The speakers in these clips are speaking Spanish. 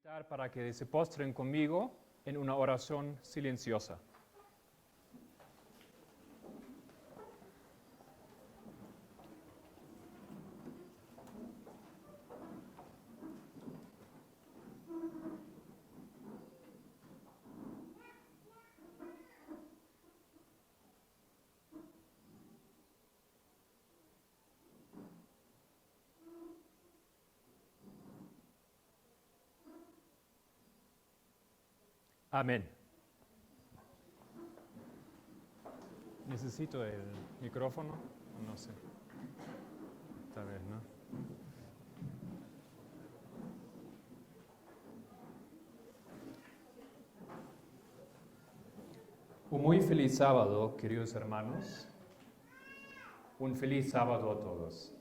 Para que se postren conmigo en una oración silenciosa. Amén. Necesito el micrófono, no sé. Tal vez, ¿no? Un muy feliz sábado, queridos hermanos. Un feliz sábado a todos.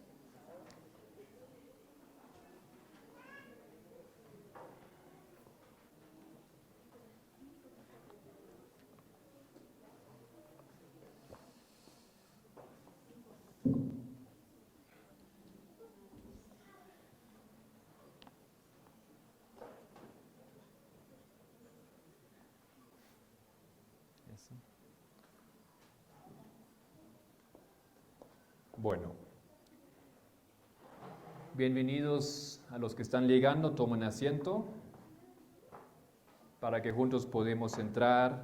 Bueno, bienvenidos a los que están llegando, tomen asiento para que juntos podamos entrar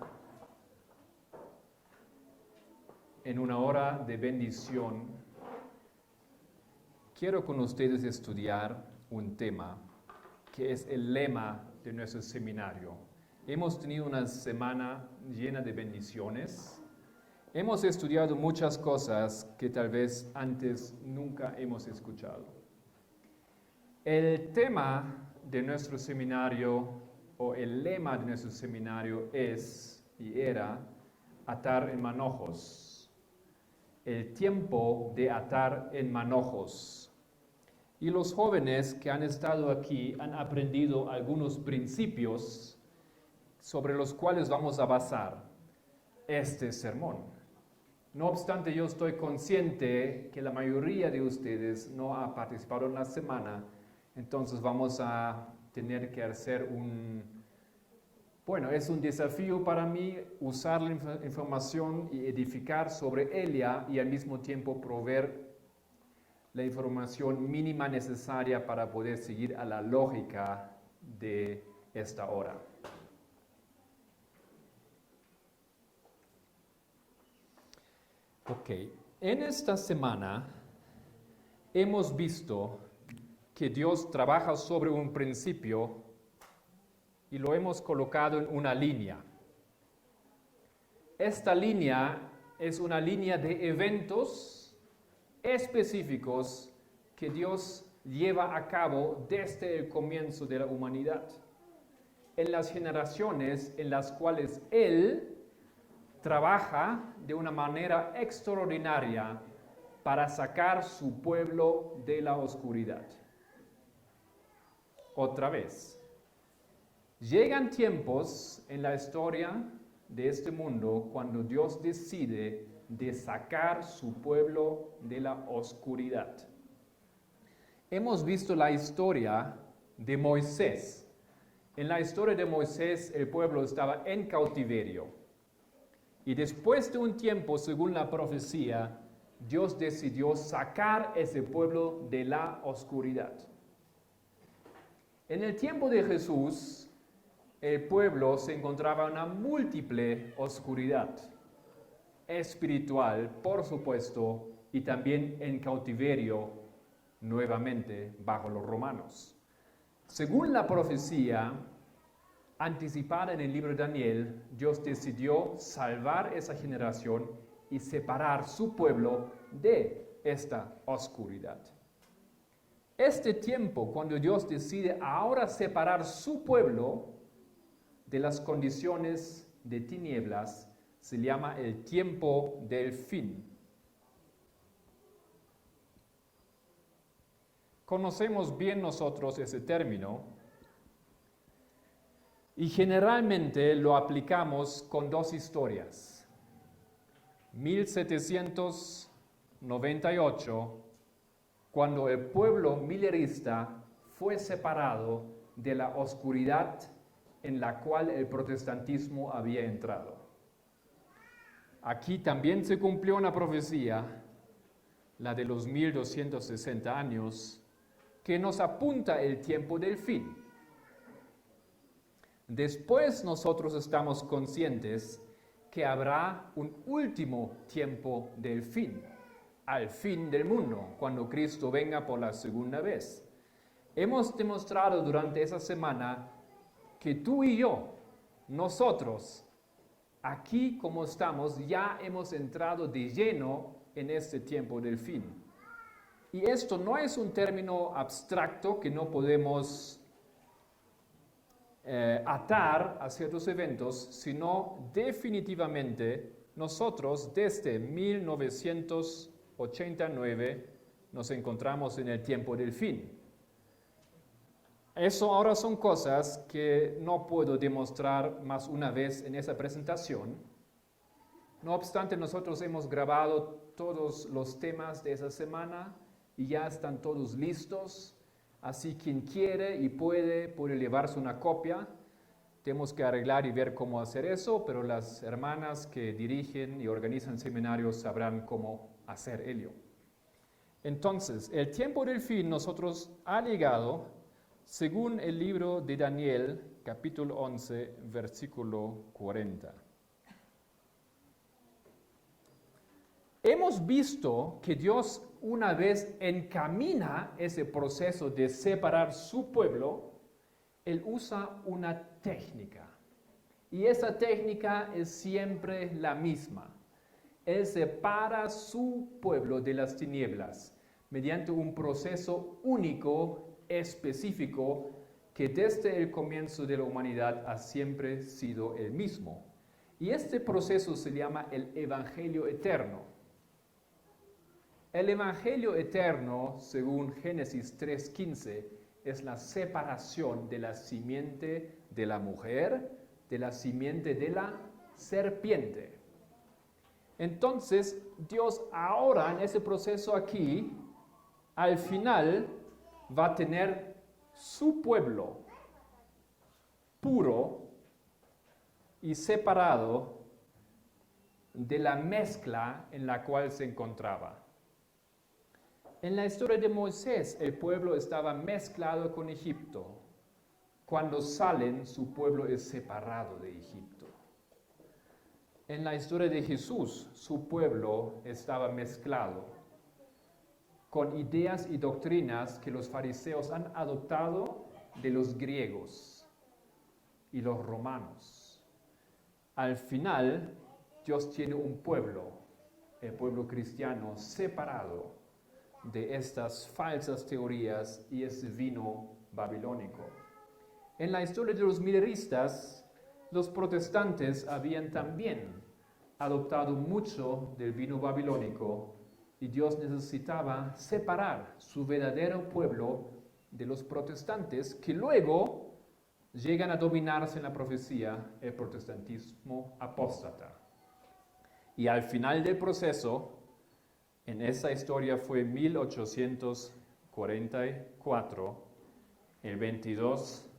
en una hora de bendición. Quiero con ustedes estudiar un tema que es el lema de nuestro seminario. Hemos tenido una semana llena de bendiciones. Hemos estudiado muchas cosas que tal vez antes nunca hemos escuchado. El tema de nuestro seminario, o el lema de nuestro seminario es y era atar en manojos. El tiempo de atar en manojos. Y los jóvenes que han estado aquí han aprendido algunos principios sobre los cuales vamos a basar este sermón. No obstante, yo estoy consciente que la mayoría de ustedes no ha participado en la semana, entonces vamos a tener que hacer es un desafío para mí usar la información y edificar sobre ella y al mismo tiempo proveer la información mínima necesaria para poder seguir a la lógica de esta hora. Ok, en esta semana hemos visto que Dios trabaja sobre un principio y lo hemos colocado en una línea. Esta línea es una línea de eventos específicos que Dios lleva a cabo desde el comienzo de la humanidad, en las generaciones en las cuales Él trabaja de una manera extraordinaria para sacar su pueblo de la oscuridad. Otra vez, llegan tiempos en la historia de este mundo cuando Dios decide de sacar su pueblo de la oscuridad. Hemos visto la historia de Moisés. En la historia de Moisés, el pueblo estaba en cautiverio. Y después de un tiempo, según la profecía, Dios decidió sacar ese pueblo de la oscuridad. En el tiempo de Jesús, el pueblo se encontraba en una múltiple oscuridad espiritual, por supuesto, y también en cautiverio, nuevamente, bajo los romanos. Según la profecía anticipada en el libro de Daniel, Dios decidió salvar esa generación y separar su pueblo de esta oscuridad. Este tiempo, cuando Dios decide ahora separar su pueblo de las condiciones de tinieblas, se llama el tiempo del fin. Conocemos bien nosotros ese término y generalmente lo aplicamos con dos historias. 1798, cuando el pueblo milerista fue separado de la oscuridad en la cual el protestantismo había entrado. Aquí también se cumplió una profecía, la de los 1260 años, que nos apunta el tiempo del fin. Después nosotros estamos conscientes que habrá un último tiempo del fin, al fin del mundo, cuando Cristo venga por la segunda vez. Hemos demostrado durante esa semana que tú y yo, nosotros, aquí como estamos, ya hemos entrado de lleno en este tiempo del fin. Y esto no es un término abstracto que no podemos atar a ciertos eventos, sino definitivamente nosotros desde 1989 nos encontramos en el tiempo del fin. Eso ahora son cosas que no puedo demostrar más una vez en esa presentación. No obstante, nosotros hemos grabado todos los temas de esa semana y ya están todos listos. Así quien quiere y puede llevarse una copia. Tenemos que arreglar y ver cómo hacer eso, pero las hermanas que dirigen y organizan seminarios sabrán cómo hacer ello. Entonces, el tiempo del fin nosotros ha llegado según el libro de Daniel, capítulo 11, versículo 40. Hemos visto que Dios una vez encamina ese proceso de separar su pueblo, Él usa una técnica. Y esa técnica es siempre la misma. Él separa su pueblo de las tinieblas mediante un proceso único, específico, que desde el comienzo de la humanidad ha siempre sido el mismo. Y este proceso se llama el Evangelio Eterno. El Evangelio Eterno, según Génesis 3:15, es la separación de la simiente de la mujer, de la simiente de la serpiente. Entonces, Dios ahora en ese proceso aquí, al final, va a tener su pueblo puro y separado de la mezcla en la cual se encontraba. En la historia de Moisés, el pueblo estaba mezclado con Egipto. Cuando salen, su pueblo es separado de Egipto. En la historia de Jesús, su pueblo estaba mezclado con ideas y doctrinas que los fariseos han adoptado de los griegos y los romanos. Al final, Dios tiene un pueblo, el pueblo cristiano, separado de estas falsas teorías y ese vino babilónico. En la historia de los mileristas, los protestantes habían también adoptado mucho del vino babilónico y Dios necesitaba separar su verdadero pueblo de los protestantes que luego llegan a dominarse en la profecía el protestantismo apóstata. Y al final del proceso, en esa historia fue 1844, el 22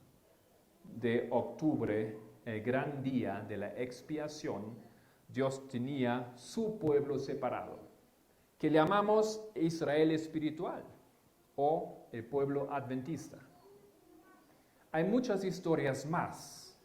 de octubre, el gran día de la expiación, Dios tenía su pueblo separado, que llamamos Israel espiritual o el pueblo adventista. Hay muchas historias más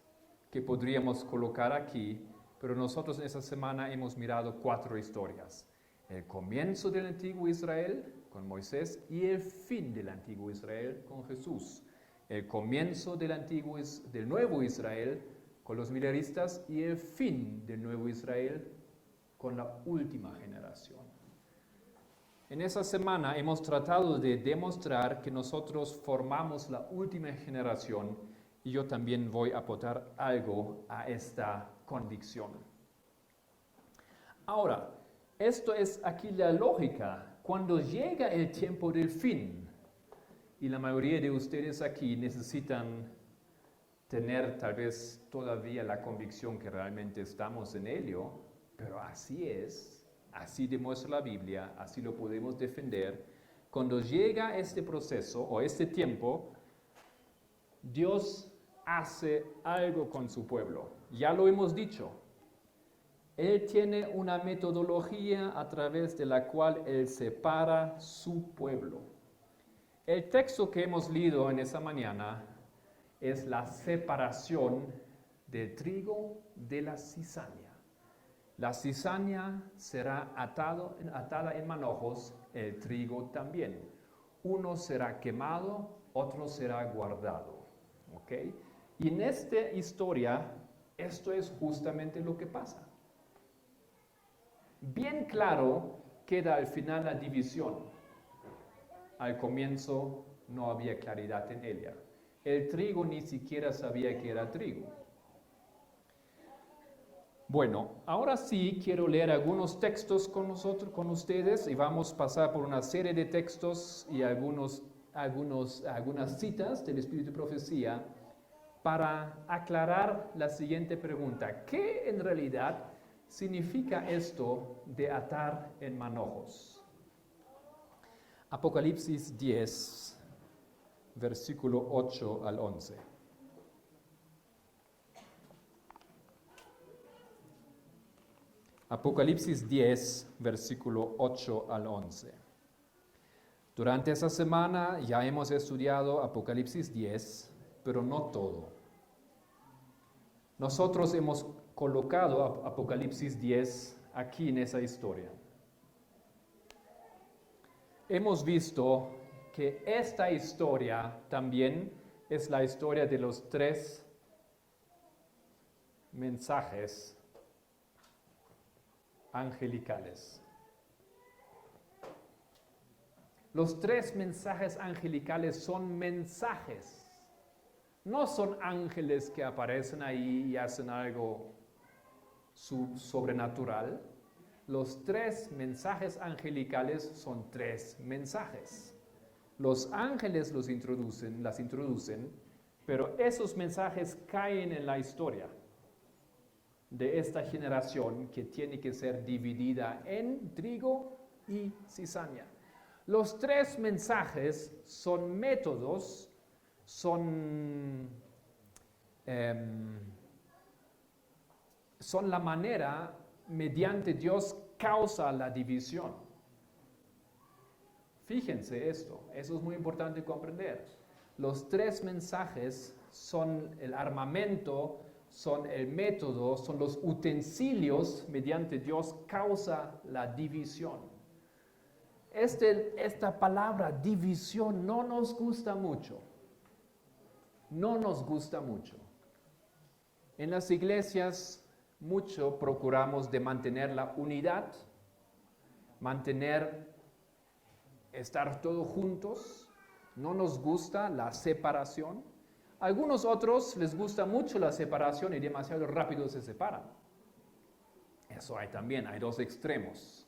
que podríamos colocar aquí, pero nosotros en esta semana hemos mirado 4 historias. El comienzo del antiguo Israel con Moisés y el fin del antiguo Israel con Jesús. El comienzo del nuevo Israel con los mileristas y el fin del nuevo Israel con la última generación. En esa semana hemos tratado de demostrar que nosotros formamos la última generación y yo también voy a aportar algo a esta convicción. Ahora, esto es aquí la lógica. Cuando llega el tiempo del fin, y la mayoría de ustedes aquí necesitan tener tal vez todavía la convicción que realmente estamos en ello, pero así es, así demuestra la Biblia, así lo podemos defender. Cuando llega este proceso o este tiempo, Dios hace algo con su pueblo. Ya lo hemos dicho. Él tiene una metodología a través de la cual Él separa su pueblo. El texto que hemos leído en esa mañana es la separación del trigo de la cizaña. La cizaña será atada en manojos, el trigo también. Uno será quemado, otro será guardado. ¿Okay? Y en esta historia, esto es justamente lo que pasa. Bien claro queda al final la división. Al comienzo no había claridad en ella. El trigo ni siquiera sabía que era trigo. Bueno, ahora sí quiero leer algunos textos con ustedes y vamos a pasar por una serie de textos y algunas citas del Espíritu de Profecía para aclarar la siguiente pregunta. ¿Qué en realidad significa esto de atar en manojos? Apocalipsis 10, versículo 8 al 11. Apocalipsis 10, versículo 8 al 11. Durante esa semana ya hemos estudiado Apocalipsis 10, pero no todo. Nosotros hemos colocado Apocalipsis 10 aquí en esa historia. Hemos visto que esta historia también es la historia de los 3 mensajes angelicales. Los 3 mensajes angelicales son mensajes. No son ángeles que aparecen ahí y hacen algo sobrenatural. Los 3 mensajes angelicales son 3 mensajes. Los ángeles las introducen, pero esos mensajes caen en la historia de esta generación que tiene que ser dividida en trigo y cizaña. Los 3 mensajes son métodos, son la manera mediante Dios causa la división. Fíjense esto, eso es muy importante comprender. Los 3 mensajes son el armamento, son el método, son los utensilios mediante Dios causa la división. Esta palabra división no nos gusta mucho. No nos gusta mucho. En las iglesias mucho procuramos de mantener la unidad, estar todos juntos. No nos gusta la separación. A algunos otros les gusta mucho la separación y demasiado rápido se separan. Eso hay 2 extremos.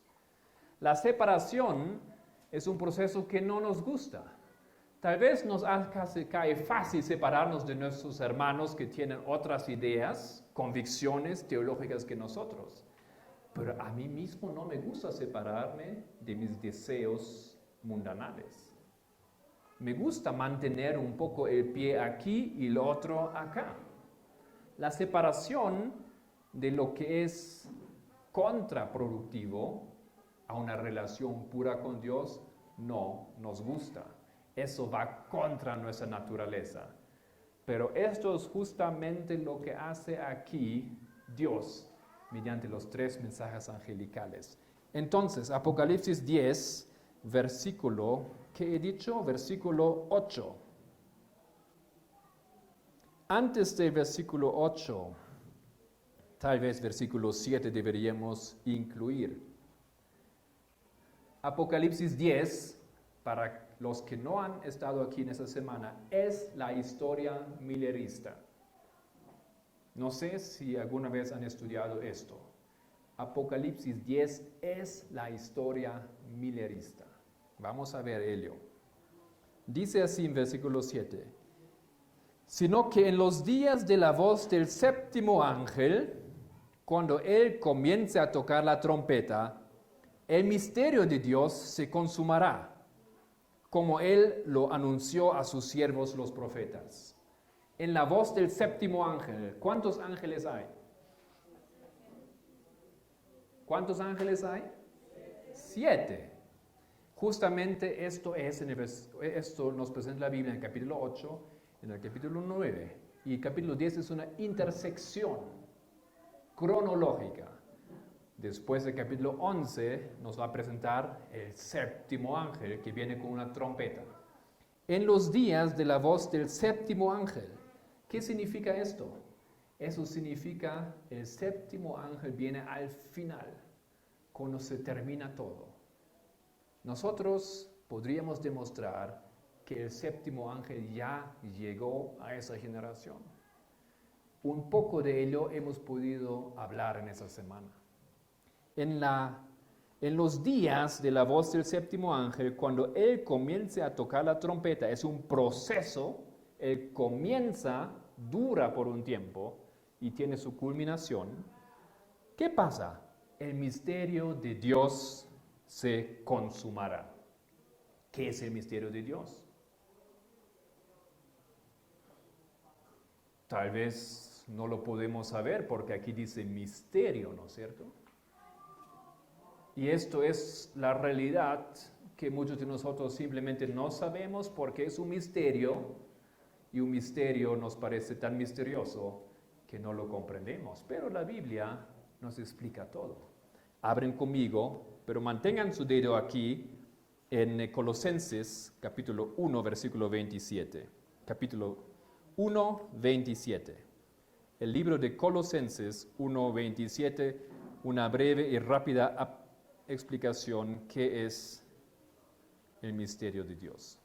La separación es un proceso que no nos gusta. Tal vez nos cae fácil separarnos de nuestros hermanos que tienen otras ideas, convicciones teológicas que nosotros. Pero a mí mismo no me gusta separarme de mis deseos mundanales. Me gusta mantener un poco el pie aquí y el otro acá. La separación de lo que es contraproductivo a una relación pura con Dios no nos gusta. Eso va contra nuestra naturaleza. Pero esto es justamente lo que hace aquí Dios mediante los 3 mensajes angelicales. Entonces, Apocalipsis 10, versículo, ¿qué he dicho? Versículo 8. Antes del versículo 8, tal vez versículo 7 deberíamos incluir. Apocalipsis 10, para los que no han estado aquí en esta semana, es la historia milerista. No sé si alguna vez han estudiado esto. Apocalipsis 10 es la historia milerista. Vamos a ver ello. Dice así en versículo 7. Sino que en los días de la voz del 7º ángel, cuando él comience a tocar la trompeta, el misterio de Dios se consumará, como él lo anunció a sus siervos los profetas. En la voz del séptimo ángel. ¿Cuántos ángeles hay? ¿Cuántos ángeles hay? 7. Justamente esto nos presenta la Biblia en el capítulo 8, en el capítulo 9. Y el capítulo 10 es una intersección cronológica. Después del capítulo 11 nos va a presentar el séptimo ángel que viene con una trompeta. En los días de la voz del séptimo ángel. ¿Qué significa esto? Eso significa el séptimo ángel viene al final, cuando se termina todo. Nosotros podríamos demostrar que el séptimo ángel ya llegó a esa generación. Un poco de ello hemos podido hablar en esa semana. En los días de la voz del séptimo ángel, cuando él comience a tocar la trompeta, es un proceso, él comienza, dura por un tiempo y tiene su culminación. ¿Qué pasa? El misterio de Dios se consumará. ¿Qué es el misterio de Dios? Tal vez no lo podemos saber porque aquí dice misterio, ¿no es cierto? Y esto es la realidad que muchos de nosotros simplemente no sabemos porque es un misterio y un misterio nos parece tan misterioso que no lo comprendemos. Pero la Biblia nos explica todo. Abren conmigo, pero mantengan su dedo aquí en Colosenses capítulo 1, versículo 27. Capítulo 1, 27. El libro de Colosenses 1, 27, una breve y rápida explicación qué es el misterio de Dios.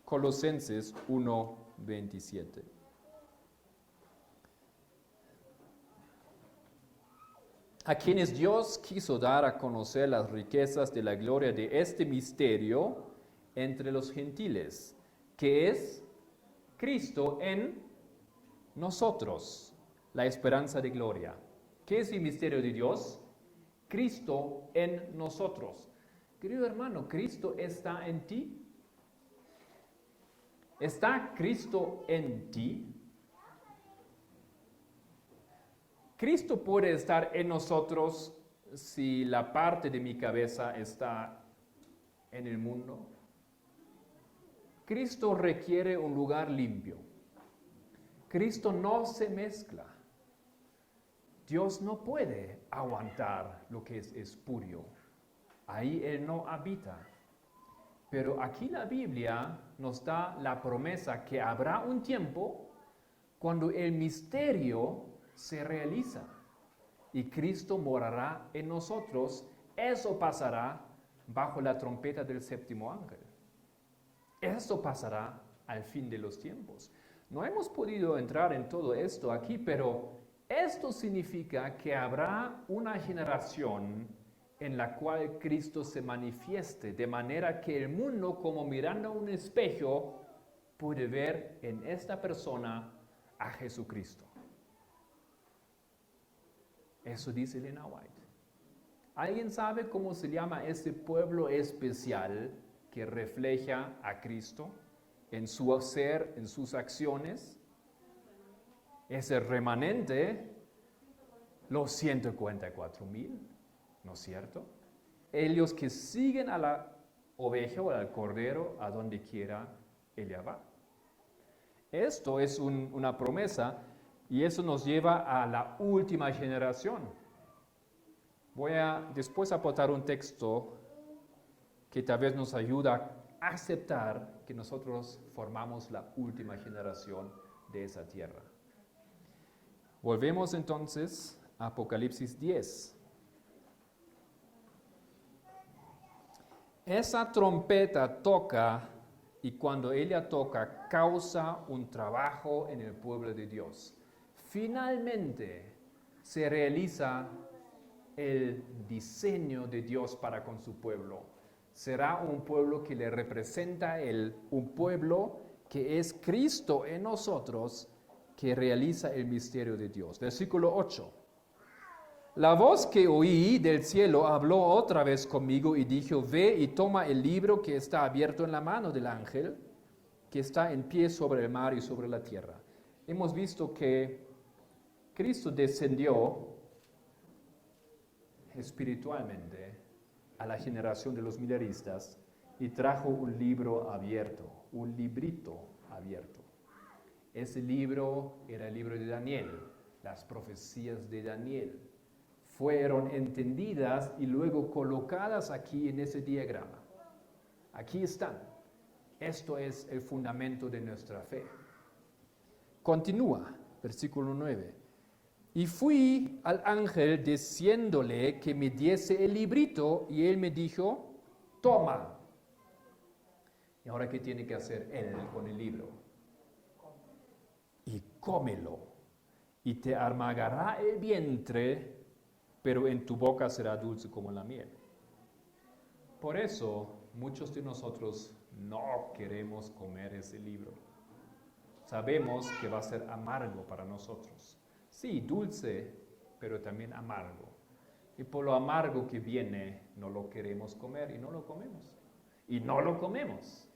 Colosenses 1, 27. A quienes Dios quiso dar a conocer las riquezas de la gloria de este misterio entre los gentiles, que es Cristo en nosotros, la esperanza de gloria. ¿Qué es el misterio de Dios? Cristo en nosotros. Querido hermano, ¿Cristo está en ti? ¿Está Cristo en ti? Cristo puede estar en nosotros si la parte de mi cabeza está en el mundo. Cristo requiere un lugar limpio. Cristo no se mezcla. Dios no puede aguantar lo que es espurio. Ahí Él no habita. Pero aquí la Biblia nos da la promesa que habrá un tiempo cuando el misterio se realiza y Cristo morará en nosotros. Eso pasará bajo la trompeta del séptimo ángel. Eso pasará al fin de los tiempos. No hemos podido entrar en todo esto aquí, pero esto significa que habrá una generación en la cual Cristo se manifieste, de manera que el mundo, como mirando a un espejo, puede ver en esta persona a Jesucristo. Eso dice Elena White. ¿Alguien sabe cómo se llama ese pueblo especial que refleja a Cristo en su ser, en sus acciones? Ese remanente, los 144,000, ¿no es cierto? Ellos que siguen a la oveja o al cordero a donde quiera ella va. Esto es una promesa. Y eso nos lleva a la última generación. Voy a después aportar un texto que tal vez nos ayuda a aceptar que nosotros formamos la última generación de esa tierra. Volvemos entonces a Apocalipsis 10. Esa trompeta toca y cuando ella toca causa un trabajo en el pueblo de Dios. Finalmente se realiza el diseño de Dios para con su pueblo. Será un pueblo que le representa un pueblo que es Cristo en nosotros, que realiza el misterio de Dios. Versículo 8. La voz que oí del cielo habló otra vez conmigo y dijo: ve y toma el libro que está abierto en la mano del ángel que está en pie sobre el mar y sobre la tierra. Hemos visto que Cristo descendió espiritualmente a la generación de los mileristas y trajo un libro abierto, un librito abierto. Ese libro era el libro de Daniel, las profecías de Daniel. Fueron entendidas y luego colocadas aquí en ese diagrama. Aquí están. Esto es el fundamento de nuestra fe. Continúa, versículo 9. Y fui al ángel diciéndole que me diese el librito y él me dijo, toma. ¿Y ahora qué tiene que hacer él con el libro? Y cómelo. Y te amargará el vientre, pero en tu boca será dulce como la miel. Por eso muchos de nosotros no queremos comer ese libro. Sabemos que va a ser amargo para nosotros. Sí, dulce, pero también amargo. Y por lo amargo que viene, no lo queremos comer y no lo comemos. Y no lo comemos.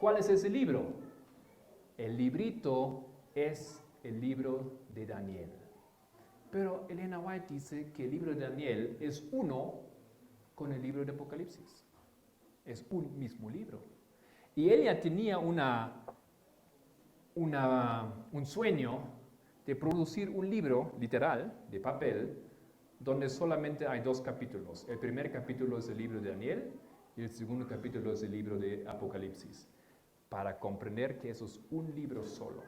¿Cuál es ese libro? El librito es el libro de Daniel. Pero Elena White dice que el libro de Daniel es uno con el libro de Apocalipsis. Es un mismo libro. Y ella tenía un sueño de producir un libro literal, de papel, donde solamente hay 2 capítulos. El primer capítulo es el libro de Daniel y el segundo capítulo es el libro de Apocalipsis, para comprender que eso es un libro solo.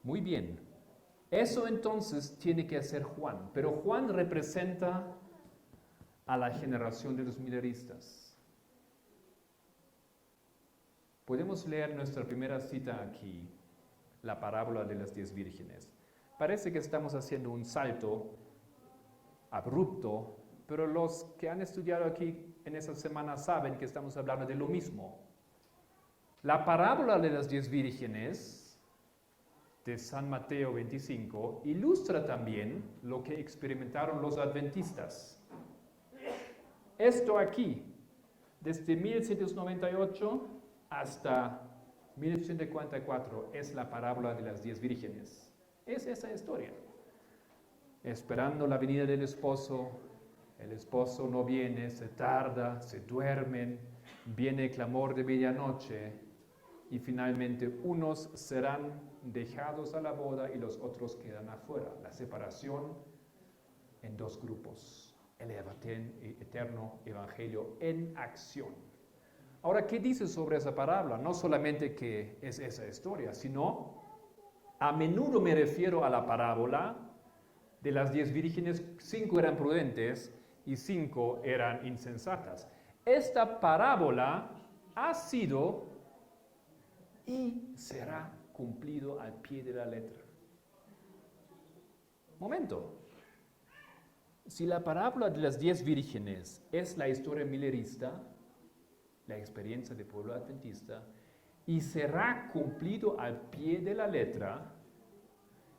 Muy bien. Eso entonces tiene que hacer Juan, pero Juan representa a la generación de los mileristas. Podemos leer nuestra primera cita aquí, la parábola de las 10 vírgenes. Parece que estamos haciendo un salto abrupto, pero los que han estudiado aquí en esa semana saben que estamos hablando de lo mismo. La parábola de las 10 vírgenes de San Mateo 25 ilustra también lo que experimentaron los adventistas. Esto aquí, desde 1798 hasta 1844, es la parábola de las 10 vírgenes. Es esa historia. Esperando la venida del esposo, el esposo no viene, se tarda, se duermen, viene el clamor de medianoche y finalmente unos serán dejados a la boda y los otros quedan afuera. La separación en 2 grupos. El eterno evangelio en acción. Ahora, ¿qué dice sobre esa parábola? No solamente que es esa historia, sino a menudo me refiero a la parábola de las 10 vírgenes. 5 eran prudentes y 5 eran insensatas. Esta parábola ha sido y será cumplido al pie de la letra. Momento. Si la parábola de las 10 vírgenes es la historia milerista, la experiencia del pueblo adventista, y será cumplido al pie de la letra,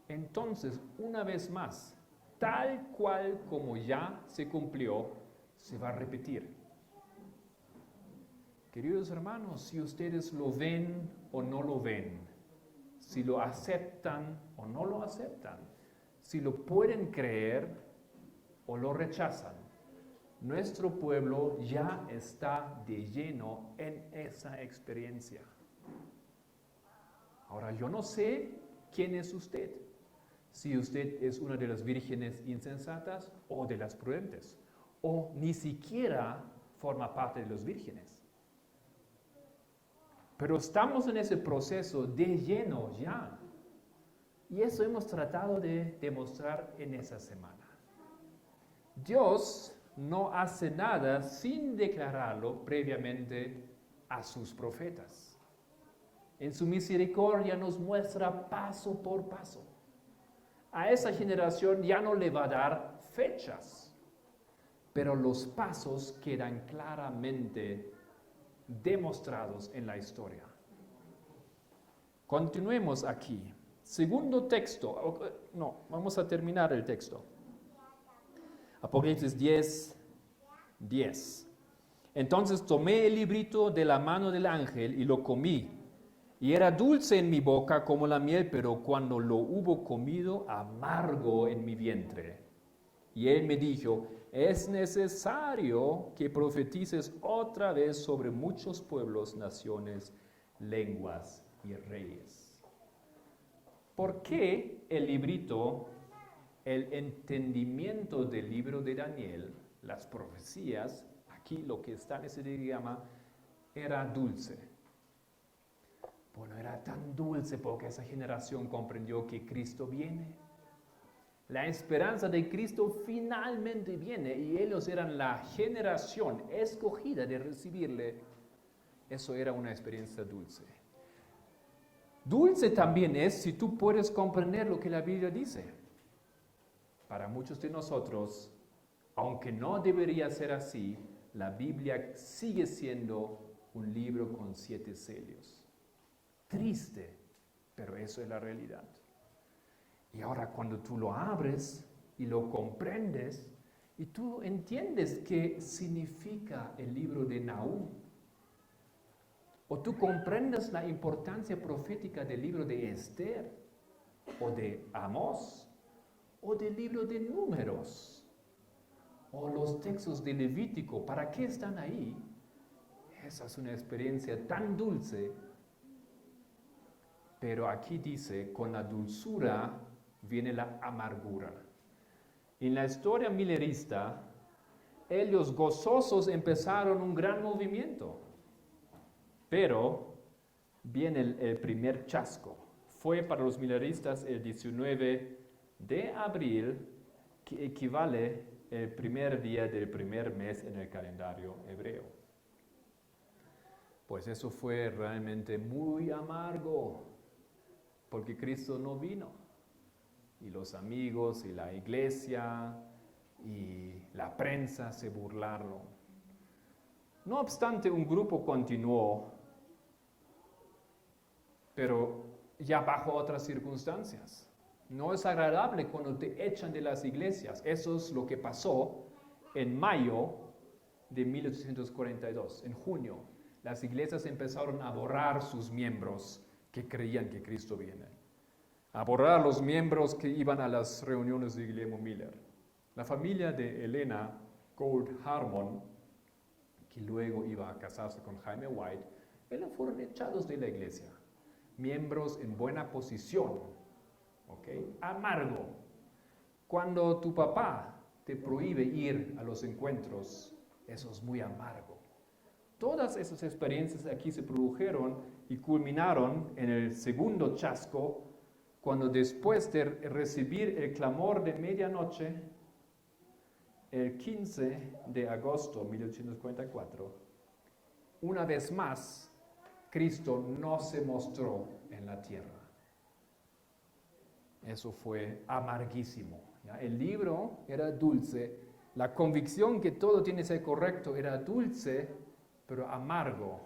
entonces, una vez más, tal cual como ya se cumplió, se va a repetir. Queridos hermanos, si ustedes lo ven o no lo ven, si lo aceptan o no lo aceptan, si lo pueden creer o lo rechazan, nuestro pueblo ya está de lleno en esa experiencia. Ahora, yo no sé quién es usted, si usted es una de las vírgenes insensatas o de las prudentes, o ni siquiera forma parte de las vírgenes. Pero estamos en ese proceso de lleno ya. Y eso hemos tratado de demostrar en esa semana. Dios no hace nada sin declararlo previamente a sus profetas. En su misericordia nos muestra paso por paso. A esa generación ya no le va a dar fechas, pero los pasos quedan claramente demostrados en la historia. Continuemos aquí. Segundo texto. No, vamos a terminar el texto. Apocalipsis 10, 10. Entonces tomé el librito de la mano del ángel y lo comí. Y era dulce en mi boca como la miel, pero cuando lo hubo comido, amargo en mi vientre. Y él me dijo, es necesario que profetices otra vez sobre muchos pueblos, naciones, lenguas y reyes. ¿Por qué el librito, el entendimiento del libro de Daniel, las profecías, aquí lo que está en ese diagrama, era dulce? Bueno, era tan dulce porque esa generación comprendió que Cristo viene. La esperanza de Cristo finalmente viene y ellos eran la generación escogida de recibirle. Eso era una experiencia dulce. Dulce también es si tú puedes comprender lo que la Biblia dice. Para muchos de nosotros, aunque no debería ser así, la Biblia sigue siendo un libro con 7 sellos. Triste, pero eso es la realidad. Y ahora cuando tú lo abres y lo comprendes y tú entiendes qué significa el libro de Nahum, o tú comprendes la importancia profética del libro de Esther, o de Amós, o del libro de Números, o los textos de Levítico, ¿para qué están ahí? Esa es una experiencia tan dulce. Pero aquí dice, con la dulzura viene la amargura. En la historia millerista, ellos gozosos empezaron un gran movimiento. Pero viene el primer chasco. Fue para los milleristas el 19 de abril, que equivale el primer día del primer mes en el calendario hebreo. Pues eso fue realmente muy amargo, porque Cristo no vino. Y los amigos y la iglesia y la prensa se burlaron. No obstante, un grupo continuó, pero ya bajo otras circunstancias. No es agradable cuando te echan de las iglesias. Eso es lo que pasó en mayo de 1842. En junio, las iglesias empezaron a borrar sus miembros que creían que Cristo viene. A borrar a los miembros que iban a las reuniones de Guillermo Miller. La familia de Elena Gould Harmon, que luego iba a casarse con Jaime White, ellos fueron echados de la iglesia. Miembros en buena posición, ¿okay? Amargo. Cuando tu papá te prohíbe ir a los encuentros, eso es muy amargo. Todas esas experiencias aquí se produjeron y culminaron en el segundo chasco, cuando después de recibir el clamor de medianoche, el 15 de agosto de 1844, una vez más, Cristo no se mostró en la tierra. Eso fue amarguísimo. ¿Ya? El libro era dulce, la convicción que todo tiene que ser correcto era dulce, pero amargo.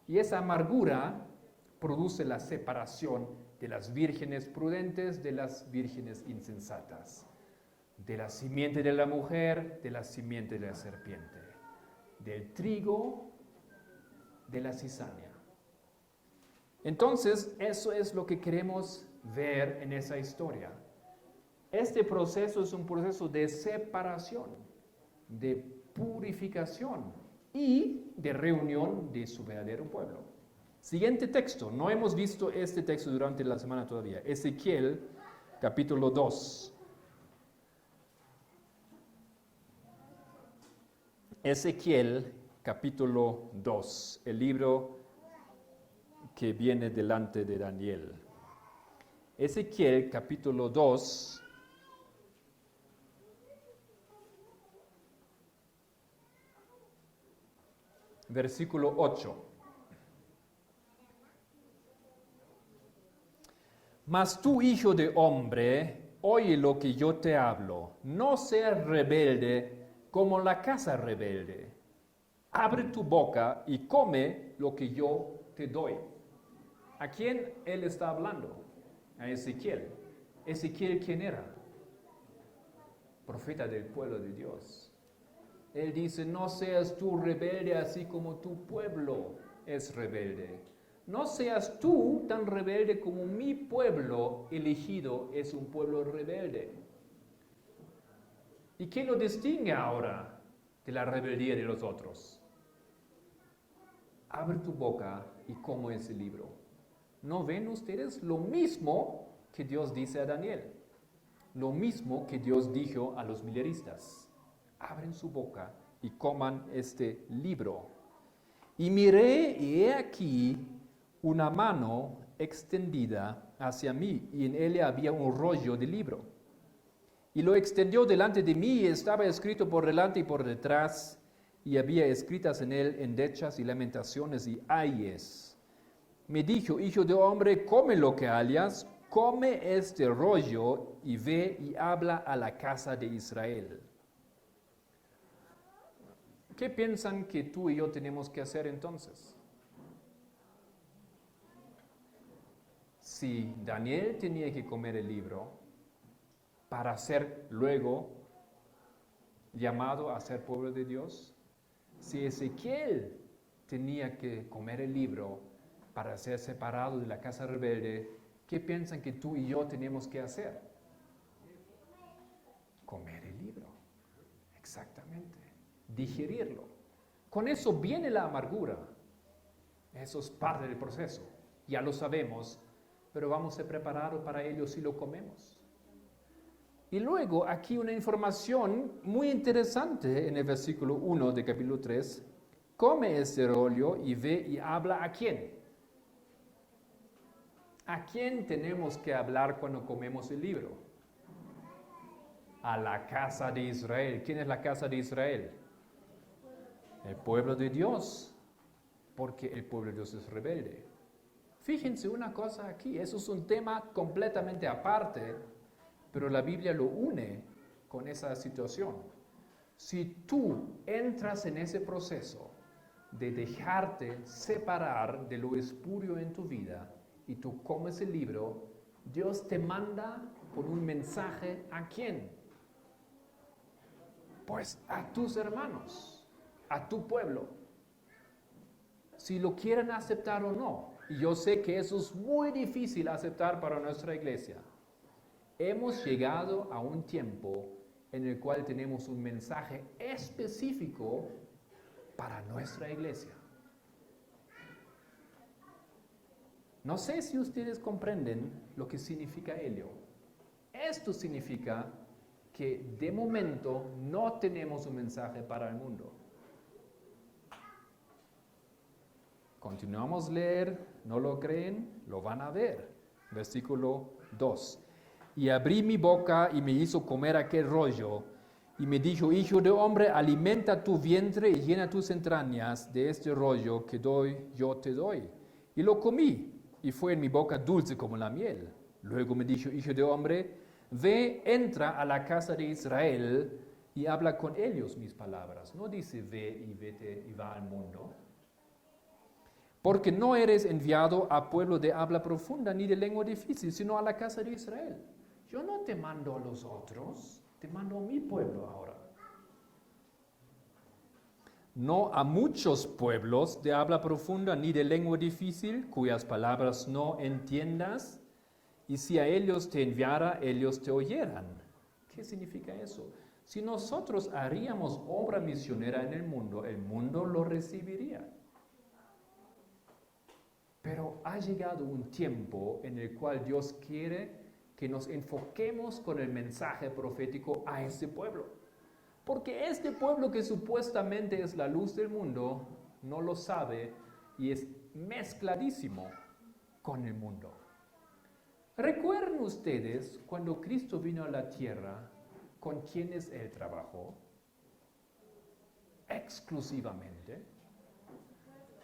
Y esa amargura produce la separación de las vírgenes prudentes de las vírgenes insensatas, de la simiente de la mujer, de la simiente de la serpiente, del trigo, de la cizaña. Entonces, eso es lo que queremos ver en esa historia. Este proceso es un proceso de separación, de purificación y de reunión de su verdadero pueblo. Siguiente texto, no hemos visto este texto durante la semana todavía. Ezequiel, capítulo 2. Ezequiel, capítulo 2, el libro que viene delante de Daniel. Ezequiel, capítulo 2, versículo 8. Mas tú, hijo de hombre, oye lo que yo te hablo. No seas rebelde como la casa rebelde. Abre tu boca y come lo que yo te doy. ¿A quién él está hablando? A Ezequiel. ¿Ezequiel quién era? Profeta del pueblo de Dios. Él dice, no seas tú rebelde así como tu pueblo es rebelde. No seas tú tan rebelde como mi pueblo elegido es un pueblo rebelde. ¿Y qué lo distingue ahora de la rebeldía de los otros? Abre tu boca y come ese libro. ¿No ven ustedes lo mismo que Dios dice a Daniel? Lo mismo que Dios dijo a los mileristas. Abren su boca y coman este libro. Y miré y he aquí una mano extendida hacia mí y en ella había un rollo de libro. Y lo extendió delante de mí y estaba escrito por delante y por detrás y había escritas en él endechas y lamentaciones y ayes. Me dijo, hijo de hombre, come lo que hayas, come este rollo y ve y habla a la casa de Israel. ¿Qué piensan que tú y yo tenemos que hacer entonces? Si Daniel tenía que comer el libro para ser luego llamado a ser pueblo de Dios, si Ezequiel tenía que comer el libro para ser separado de la casa rebelde, ¿qué piensan que tú y yo tenemos que hacer? Comer el libro, exactamente, digerirlo. Con eso viene la amargura. Eso es parte del proceso, ya lo sabemos, pero vamos a ser preparados para ello si lo comemos. Y luego aquí una información muy interesante en el versículo 1 de capítulo 3. Come este rollo y ve y habla a quién. ¿A quién tenemos que hablar cuando comemos el libro? A la casa de Israel. ¿Quién es la casa de Israel? El pueblo de Dios, porque el pueblo de Dios es rebelde. Fíjense una cosa aquí, eso es un tema completamente aparte, pero la Biblia lo une con esa situación. Si tú entras en ese proceso de dejarte separar de lo espurio en tu vida y tú comes el libro, Dios te manda con un mensaje ¿a quién? Pues a tus hermanos, a tu pueblo. Si lo quieren aceptar o no. Y yo sé que eso es muy difícil aceptar para nuestra iglesia. Hemos llegado a un tiempo en el cual tenemos un mensaje específico para nuestra iglesia. No sé si ustedes comprenden lo que significa ello. Esto significa que de momento no tenemos un mensaje para el mundo. Continuamos a leer, ¿no lo creen? Lo van a ver. Versículo 2. Y abrí mi boca y me hizo comer aquel rollo. Y me dijo, hijo de hombre, alimenta tu vientre y llena tus entrañas de este rollo que yo te doy. Y lo comí, y fue en mi boca dulce como la miel. Luego me dijo, hijo de hombre, ve, entra a la casa de Israel y habla con ellos mis palabras. No dice ve y vete y va al mundo. Porque no eres enviado a pueblo de habla profunda ni de lengua difícil, sino a la casa de Israel. Yo no te mando a los otros, te mando a mi pueblo ahora. No a muchos pueblos de habla profunda ni de lengua difícil, cuyas palabras no entiendas, y si a ellos te enviara, ellos te oyeran. ¿Qué significa eso? Si nosotros haríamos obra misionera en el mundo lo recibiría. Pero ha llegado un tiempo en el cual Dios quiere que nos enfoquemos con el mensaje profético a este pueblo. Porque este pueblo que supuestamente es la luz del mundo, no lo sabe y es mezcladísimo con el mundo. ¿Recuerdan ustedes cuando Cristo vino a la tierra, con quienes Él trabajó? Exclusivamente.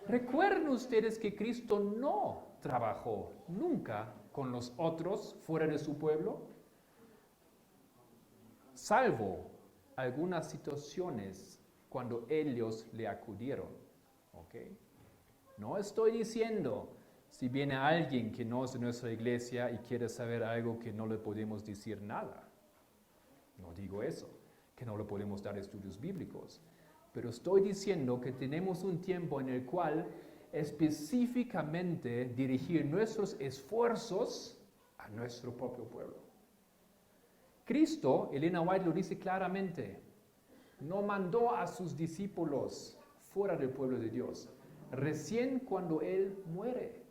¿Recuerdan ustedes que Cristo no trabajó nunca con los otros fuera de su pueblo? Salvo algunas situaciones cuando ellos le acudieron. ¿Okay? No estoy diciendo si viene alguien que no es de nuestra iglesia y quiere saber algo que no le podemos decir nada. No digo eso, que no le podemos dar estudios bíblicos. pero estoy diciendo que tenemos un tiempo en el cual específicamente dirigir nuestros esfuerzos a nuestro propio pueblo. Cristo, Elena White lo dice claramente, no mandó a sus discípulos fuera del pueblo de Dios. Recién cuando Él muere,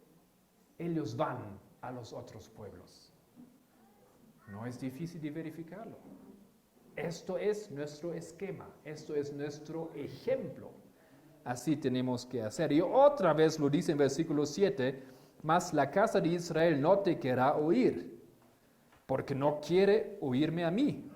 ellos van a los otros pueblos. No es difícil de verificarlo. Esto es nuestro esquema, esto es nuestro ejemplo. Así tenemos que hacer. Y otra vez lo dice en versículo 7, mas la casa de Israel no te querrá oír, porque no quiere oírme a mí.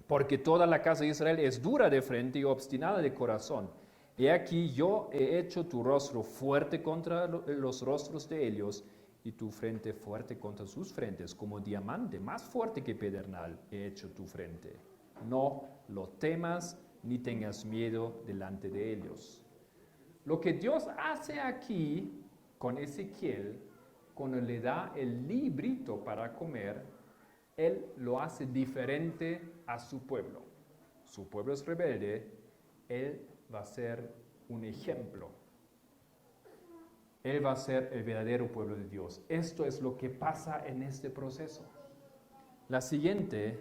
Porque toda la casa de Israel es dura de frente y obstinada de corazón. He aquí yo he hecho tu rostro fuerte contra los rostros de ellos, y tu frente fuerte contra sus frentes, como diamante, más fuerte que pedernal, he hecho tu frente. No lo temas, ni tengas miedo delante de ellos. Lo que Dios hace aquí con Ezequiel, cuando le da el librito para comer, Él lo hace diferente a su pueblo. Su pueblo es rebelde, Él va a ser un ejemplo. Él va a ser el verdadero pueblo de Dios. Esto es lo que pasa en este proceso. La siguiente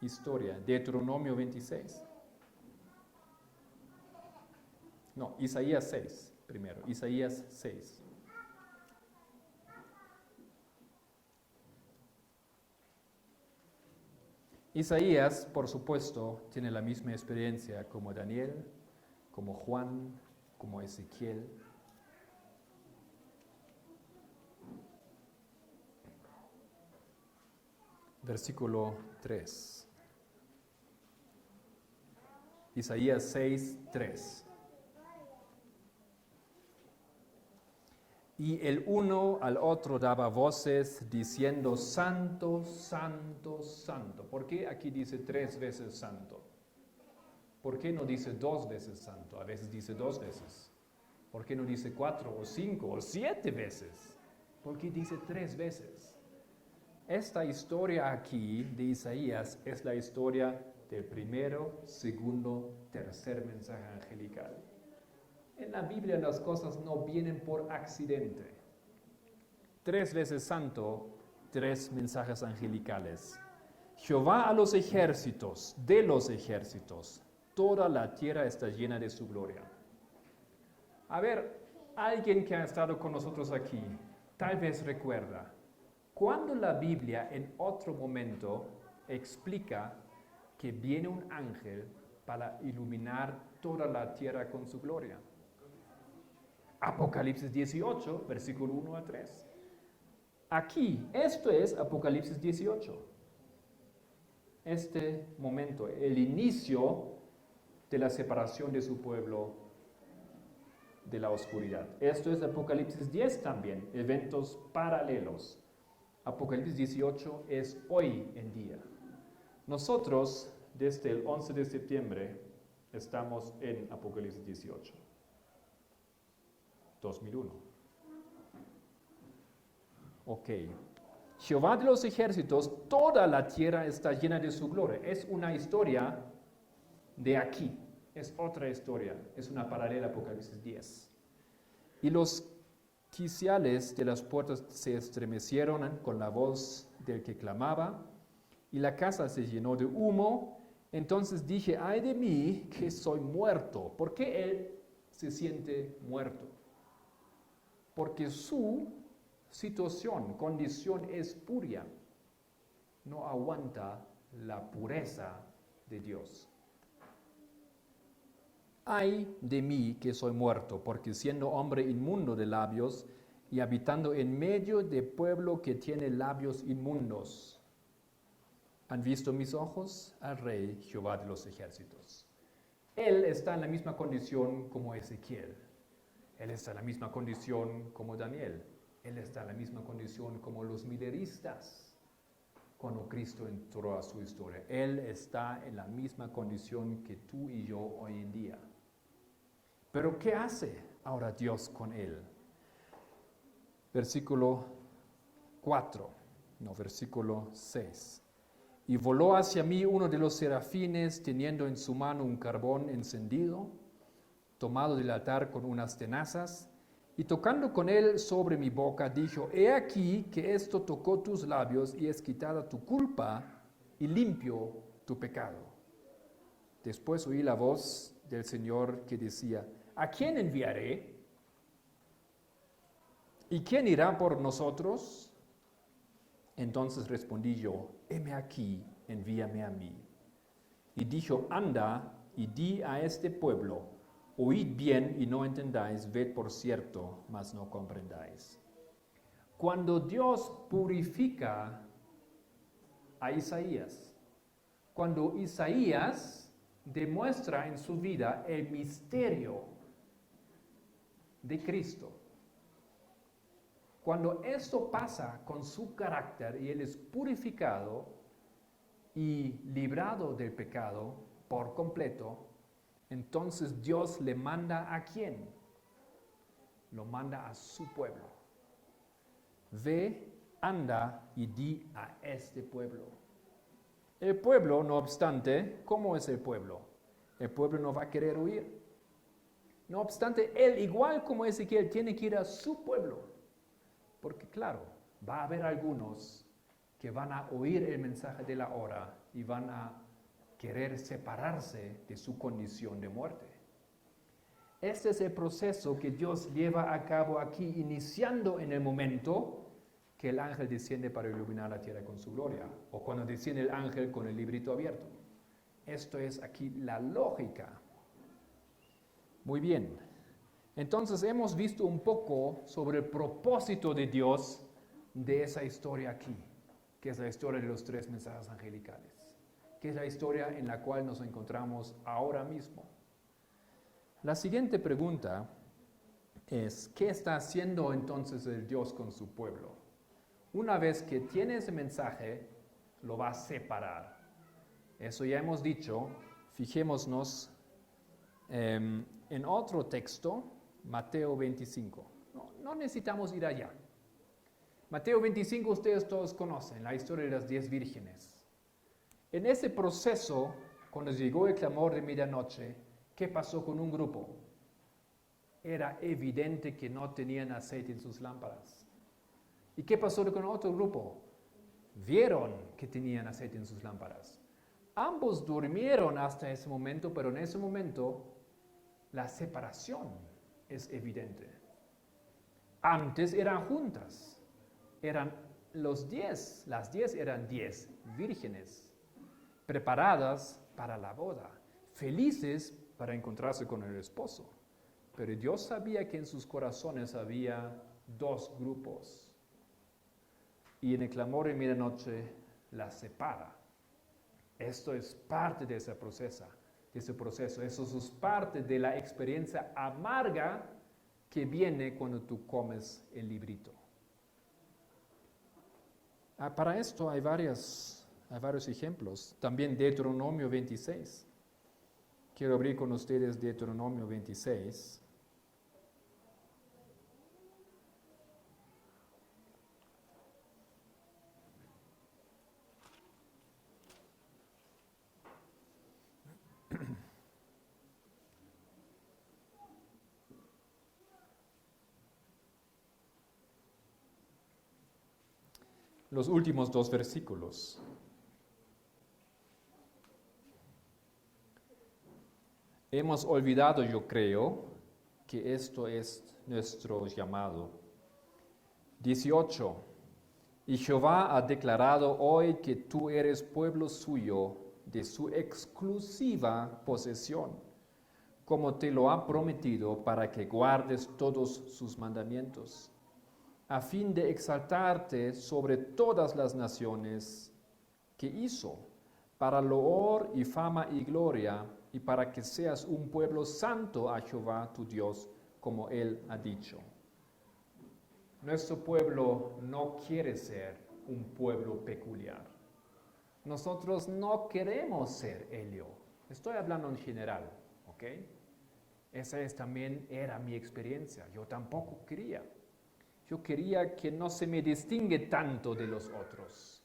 historia, Deuteronomio 26. No, Isaías 6 primero, Isaías 6. Isaías, por supuesto, tiene la misma experiencia como Daniel, como Juan, como Ezequiel. Versículo 3. Isaías 6, 3. Y el uno al otro daba voces diciendo, santo, santo, santo. ¿Por qué aquí dice 3 veces santo? ¿Por qué no dice 2 veces santo? A veces dice 2 veces. ¿Por qué no dice 4 o 5 o 7 veces? ¿Por qué dice 3 veces? Esta historia aquí de Isaías es la historia del primero, segundo, tercer mensaje angelical. En la Biblia las cosas no vienen por accidente. 3 veces santo, 3 mensajes angelicales. Jehová a los ejércitos, de los ejércitos, toda la tierra está llena de su gloria. A ver, alguien que ha estado con nosotros aquí, tal vez recuerda, cuando la Biblia en otro momento explica que viene un ángel para iluminar toda la tierra con su gloria. Apocalipsis 18, versículo 1 a 3. Aquí, esto es Apocalipsis 18. Este momento, el inicio de la separación de su pueblo de la oscuridad. Esto es Apocalipsis 10 también, eventos paralelos. Apocalipsis 18 es hoy en día. Nosotros, desde el 11 de septiembre, estamos en Apocalipsis 18. 2001. Ok. Jehová de los ejércitos, toda la tierra está llena de su gloria. Es una historia de aquí. Es otra historia. Es una paralela a Apocalipsis 10. Y los quiciales de las puertas se estremecieron con la voz del que clamaba, y la casa se llenó de humo. Entonces dije, ay de mí, que soy muerto. ¿Por qué él se siente muerto? Porque su situación, condición espuria, no aguanta la pureza de Dios. Ay de mí que soy muerto, porque siendo hombre inmundo de labios y habitando en medio de pueblo que tiene labios inmundos, ¿han visto mis ojos al Rey Jehová de los ejércitos? Él está en la misma condición como Ezequiel. Él está en la misma condición como Daniel. Él está en la misma condición como los mileristas cuando Cristo entró a su historia. Él está en la misma condición que tú y yo hoy en día. Pero ¿qué hace ahora Dios con él? Versículo 6. Y voló hacia mí uno de los serafines teniendo en su mano un carbón encendido, tomado del altar con unas tenazas, y tocando con él sobre mi boca, dijo, he aquí que esto tocó tus labios y es quitada tu culpa y limpio tu pecado. Después oí la voz del Señor que decía, ¿a quién enviaré? ¿Y quién irá por nosotros? Entonces respondí yo, heme aquí, envíame a mí. Y dijo, anda y di a este pueblo, oíd bien y no entendáis, ved por cierto, mas no comprendáis. Cuando Dios purifica a Isaías, cuando Isaías demuestra en su vida el misterio de Cristo, cuando esto pasa con su carácter y él es purificado y librado del pecado por completo, entonces Dios le manda ¿a quién? Lo manda a su pueblo. Ve, anda y di a este pueblo. El pueblo, no obstante, ¿cómo es el pueblo? El pueblo no va a querer oír. No obstante, él, igual como Ezequiel, tiene que ir a su pueblo. Porque claro, va a haber algunos que van a oír el mensaje de la hora y van a querer separarse de su condición de muerte. Este es el proceso que Dios lleva a cabo aquí, iniciando en el momento que el ángel desciende para iluminar la tierra con su gloria, o cuando desciende el ángel con el librito abierto. Esto es aquí la lógica. Muy bien. Entonces hemos visto un poco sobre el propósito de Dios de esa historia aquí, que es la historia de los 3 mensajes angelicales, que es la historia en la cual nos encontramos ahora mismo. La siguiente pregunta es, ¿qué está haciendo entonces el Dios con su pueblo? Una vez que tiene ese mensaje, lo va a separar. Eso ya hemos dicho. Fijémonos en otro texto, Mateo 25. No necesitamos ir allá. Mateo 25 ustedes todos conocen, la historia de las 10 vírgenes. En ese proceso, cuando llegó el clamor de medianoche, ¿qué pasó con un grupo? Era evidente que no tenían aceite en sus lámparas. ¿Y qué pasó con otro grupo? Vieron que tenían aceite en sus lámparas. Ambos durmieron hasta ese momento, pero en ese momento la separación es evidente. Antes eran juntas, eran las 10 eran 10 vírgenes, preparadas para la boda, felices para encontrarse con el esposo. Pero Dios sabía que en sus corazones había 2 grupos. Y en el clamor de medianoche las separa. Esto es parte de ese proceso. Eso es parte de la experiencia amarga que viene cuando tú comes el librito. Para esto hay varios ejemplos. También Deuteronomio 26. Quiero abrir con ustedes Deuteronomio 26. Los últimos 2 versículos. Hemos olvidado, yo creo, que esto es nuestro llamado. 18. Y Jehová ha declarado hoy que tú eres pueblo suyo, de su exclusiva posesión, como te lo ha prometido, para que guardes todos sus mandamientos, a fin de exaltarte sobre todas las naciones que hizo, para loor y fama y gloria, y para que seas un pueblo santo a Jehová tu Dios, como Él ha dicho. Nuestro pueblo no quiere ser un pueblo peculiar. Nosotros no queremos ser Helio. Estoy hablando en general, ¿ok? Esa también era mi experiencia. Yo tampoco quería. Yo quería que no se me distingue tanto de los otros,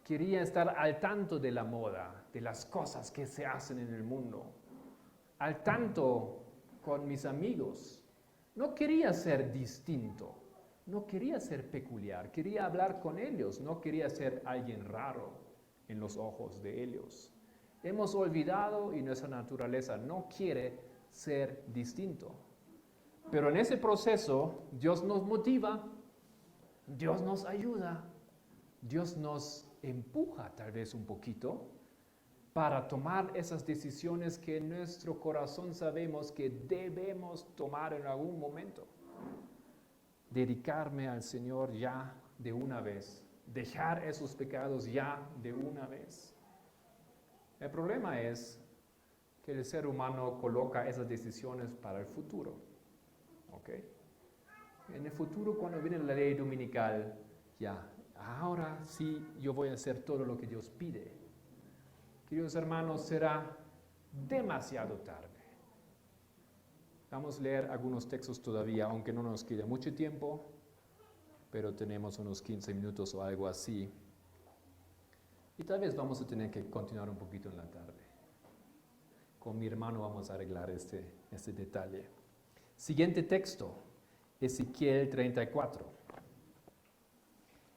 Quería estar al tanto de la moda, de las cosas que se hacen en el mundo, al tanto con mis amigos. No quería ser distinto, no quería ser peculiar, quería hablar con ellos, no quería ser alguien raro en los ojos de ellos. Hemos olvidado y nuestra naturaleza no quiere ser distinto. Pero en ese proceso Dios nos motiva, Dios nos ayuda, Dios nos empuja tal vez un poquito para tomar esas decisiones que en nuestro corazón sabemos que debemos tomar en algún momento. Dedicarme al Señor ya de una vez, dejar esos pecados ya de una vez. El problema es que el ser humano coloca esas decisiones para el futuro. ¿Ok? En el futuro, cuando viene la ley dominical, ya, ahora sí yo voy a hacer todo lo que Dios pide. Queridos hermanos, será demasiado tarde. Vamos a leer algunos textos todavía, aunque no nos quede mucho tiempo, pero tenemos unos 15 minutos o algo así. Y tal vez vamos a tener que continuar un poquito en la tarde. Con mi hermano vamos a arreglar este detalle. Siguiente texto, Ezequiel 34.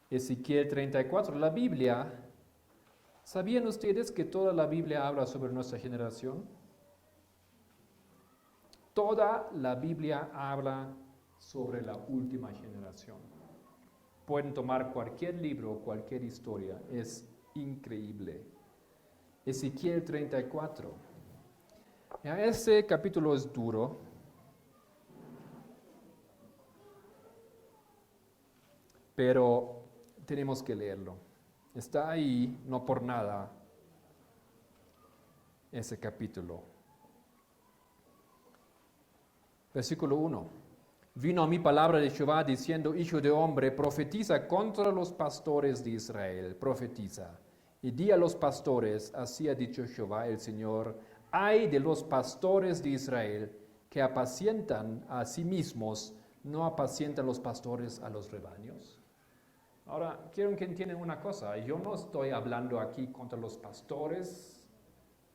Ezequiel 34, la Biblia. ¿Sabían ustedes que toda la Biblia habla sobre nuestra generación? Toda la Biblia habla sobre la última generación. Pueden tomar cualquier libro, cualquier historia, es increíble. Ezequiel 34. Ya, este capítulo es duro. Pero tenemos que leerlo. Está ahí, no por nada, ese capítulo. Versículo 1. Vino a mí palabra de Jehová diciendo, hijo de hombre, profetiza contra los pastores de Israel, profetiza. Y di a los pastores, así ha dicho Jehová el Señor, ay de los pastores de Israel, que apacientan a sí mismos, no apacientan los pastores a los rebaños. Ahora, quiero que entiendan una cosa, yo no estoy hablando aquí contra los pastores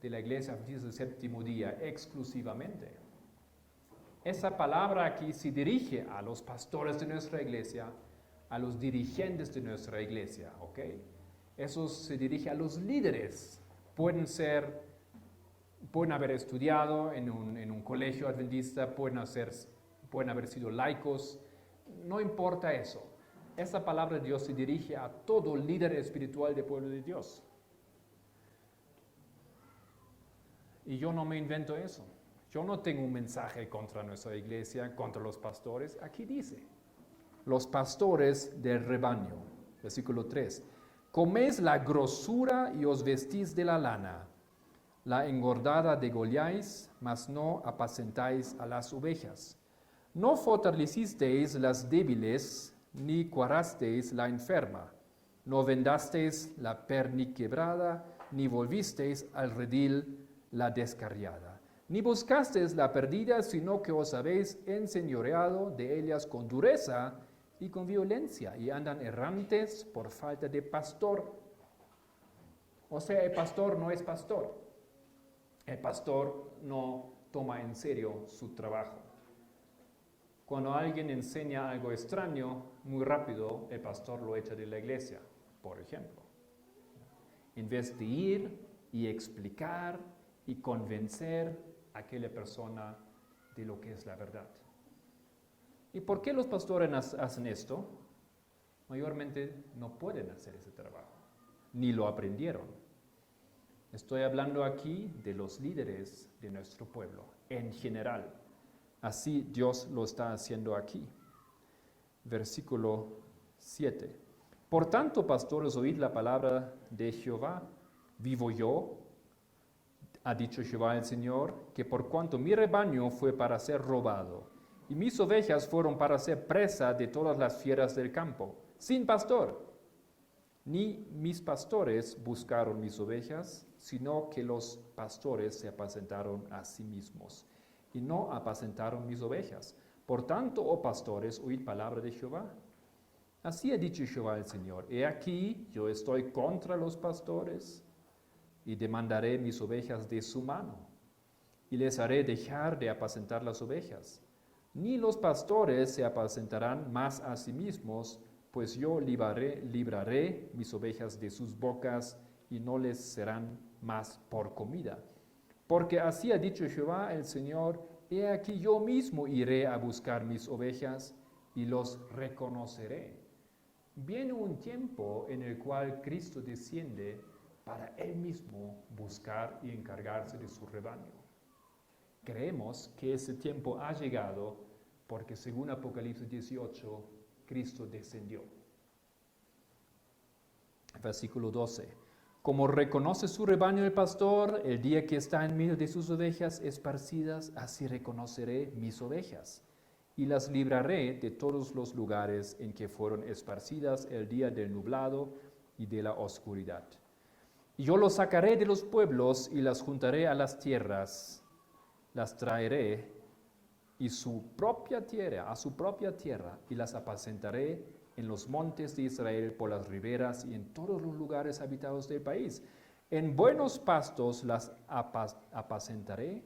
de la Iglesia Adventista del Séptimo Día exclusivamente. Esa palabra aquí se dirige a los pastores de nuestra iglesia, a los dirigentes de nuestra iglesia, ¿ok? Eso se dirige a los líderes. Pueden haber estudiado en un colegio adventista, pueden haber sido laicos, no importa eso. Esa palabra de Dios se dirige a todo líder espiritual del pueblo de Dios. Y yo no me invento eso. Yo no tengo un mensaje contra nuestra iglesia, contra los pastores. Aquí dice, los pastores del rebaño. Versículo 3. Coméis la grosura y os vestís de la lana. La engordada degolláis, mas no apacentáis a las ovejas. No fortalecisteis las débiles, ni curasteis la enferma, no vendasteis la perniquebrada, ni volvisteis al redil la descarriada, ni buscasteis la perdida, sino que os habéis enseñoreado de ellas con dureza y con violencia, y andan errantes por falta de pastor. O sea, el pastor no es pastor. El pastor no toma en serio su trabajo. Cuando alguien enseña algo extraño, muy rápido el pastor lo echa de la iglesia, por ejemplo. En vez de ir y explicar y convencer a aquella persona de lo que es la verdad. ¿Y por qué los pastores hacen esto? Mayormente no pueden hacer ese trabajo, ni lo aprendieron. Estoy hablando aquí de los líderes de nuestro pueblo, en general. Así Dios lo está haciendo aquí. Versículo 7. Por tanto, pastores, oíd la palabra de Jehová. Vivo yo, ha dicho Jehová el Señor, que por cuanto mi rebaño fue para ser robado, y mis ovejas fueron para ser presa de todas las fieras del campo, sin pastor, ni mis pastores buscaron mis ovejas, sino que los pastores se apacentaron a sí mismos, y no apacentaron mis ovejas. Por tanto, oh pastores, oíd palabra de Jehová. Así ha dicho Jehová el Señor, he aquí, yo estoy contra los pastores y demandaré mis ovejas de su mano y les haré dejar de apacentar las ovejas. Ni los pastores se apacentarán más a sí mismos, pues yo libraré mis ovejas de sus bocas y no les serán más por comida. Porque así ha dicho Jehová el Señor, he aquí yo mismo iré a buscar mis ovejas y los reconoceré. Viene un tiempo en el cual Cristo desciende para Él mismo buscar y encargarse de su rebaño. Creemos que ese tiempo ha llegado porque según Apocalipsis 18, Cristo descendió. Versículo 12. Como reconoce su rebaño el pastor, el día que está en medio de sus ovejas esparcidas, así reconoceré mis ovejas y las libraré de todos los lugares en que fueron esparcidas el día del nublado y de la oscuridad. Y yo los sacaré de los pueblos y las juntaré a las tierras, las traeré a su propia tierra, y las apacentaré en los montes de Israel, por las riberas y en todos los lugares habitados del país. En buenos pastos las apacentaré,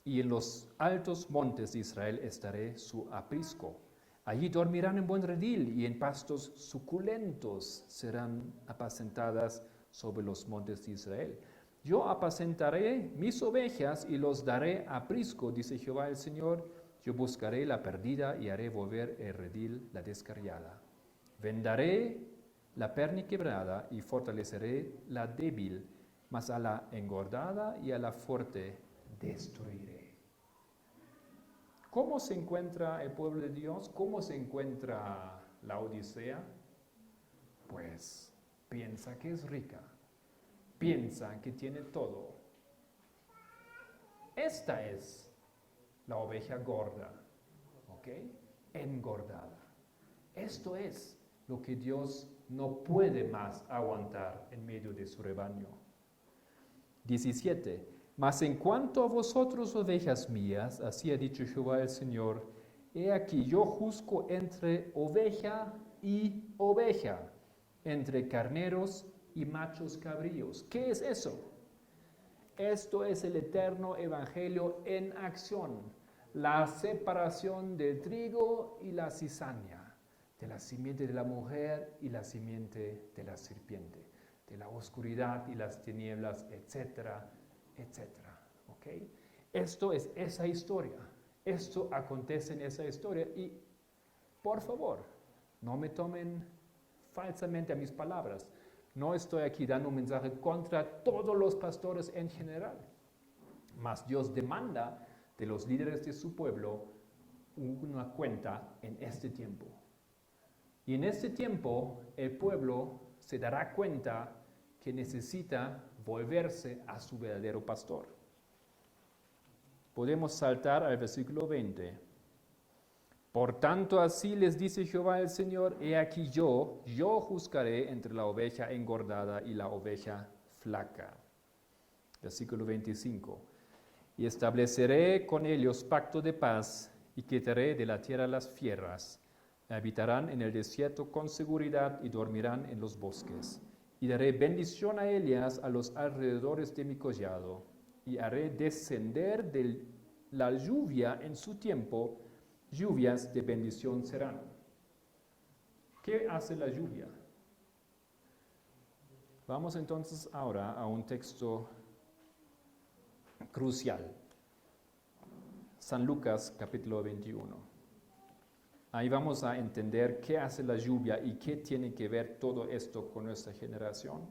y en los altos montes de Israel estaré su aprisco. Allí dormirán en buen redil, y en pastos suculentos serán apacentadas sobre los montes de Israel. Yo apacentaré mis ovejas y los daré aprisco, dice Jehová el Señor. Yo buscaré la perdida y haré volver el redil la descarriada. Vendaré la perniquebrada y fortaleceré la débil, mas a la engordada y a la fuerte destruiré. ¿Cómo se encuentra el pueblo de Dios? ¿Cómo se encuentra la Odisea? Pues piensa que es rica, piensa que tiene todo. Esta es la oveja gorda, ¿ok? Engordada. Esto es lo que Dios no puede más aguantar en medio de su rebaño. 17. Mas en cuanto a vosotros, ovejas mías, así ha dicho Jehová el Señor, he aquí yo juzgo entre oveja y oveja, entre carneros y machos cabríos. ¿Qué es eso? Esto es el eterno evangelio en acción, la separación del trigo y la cizaña, de la simiente de la mujer y la simiente de la serpiente, de la oscuridad y las tinieblas, etcétera, etcétera. ¿Okay? Esto es esa historia. Esto acontece en esa historia y, por favor, no me tomen falsamente a mis palabras. No estoy aquí dando un mensaje contra todos los pastores en general. Mas Dios demanda de los líderes de su pueblo una cuenta en este tiempo. Y en este tiempo el pueblo se dará cuenta que necesita volverse a su verdadero pastor. Podemos saltar al versículo 20. Por tanto, así les dice Jehová el Señor, he aquí yo juzgaré entre la oveja engordada y la oveja flaca. Versículo 25. Y estableceré con ellos pacto de paz y quitaré de la tierra las fieras. Habitarán en el desierto con seguridad y dormirán en los bosques. Y daré bendición a ellas a los alrededores de mi collado, y haré descender de la lluvia en su tiempo, lluvias de bendición serán. ¿Qué hace la lluvia? Vamos entonces ahora a un texto crucial. San Lucas capítulo 21. Ahí vamos a entender qué hace la lluvia y qué tiene que ver todo esto con nuestra generación.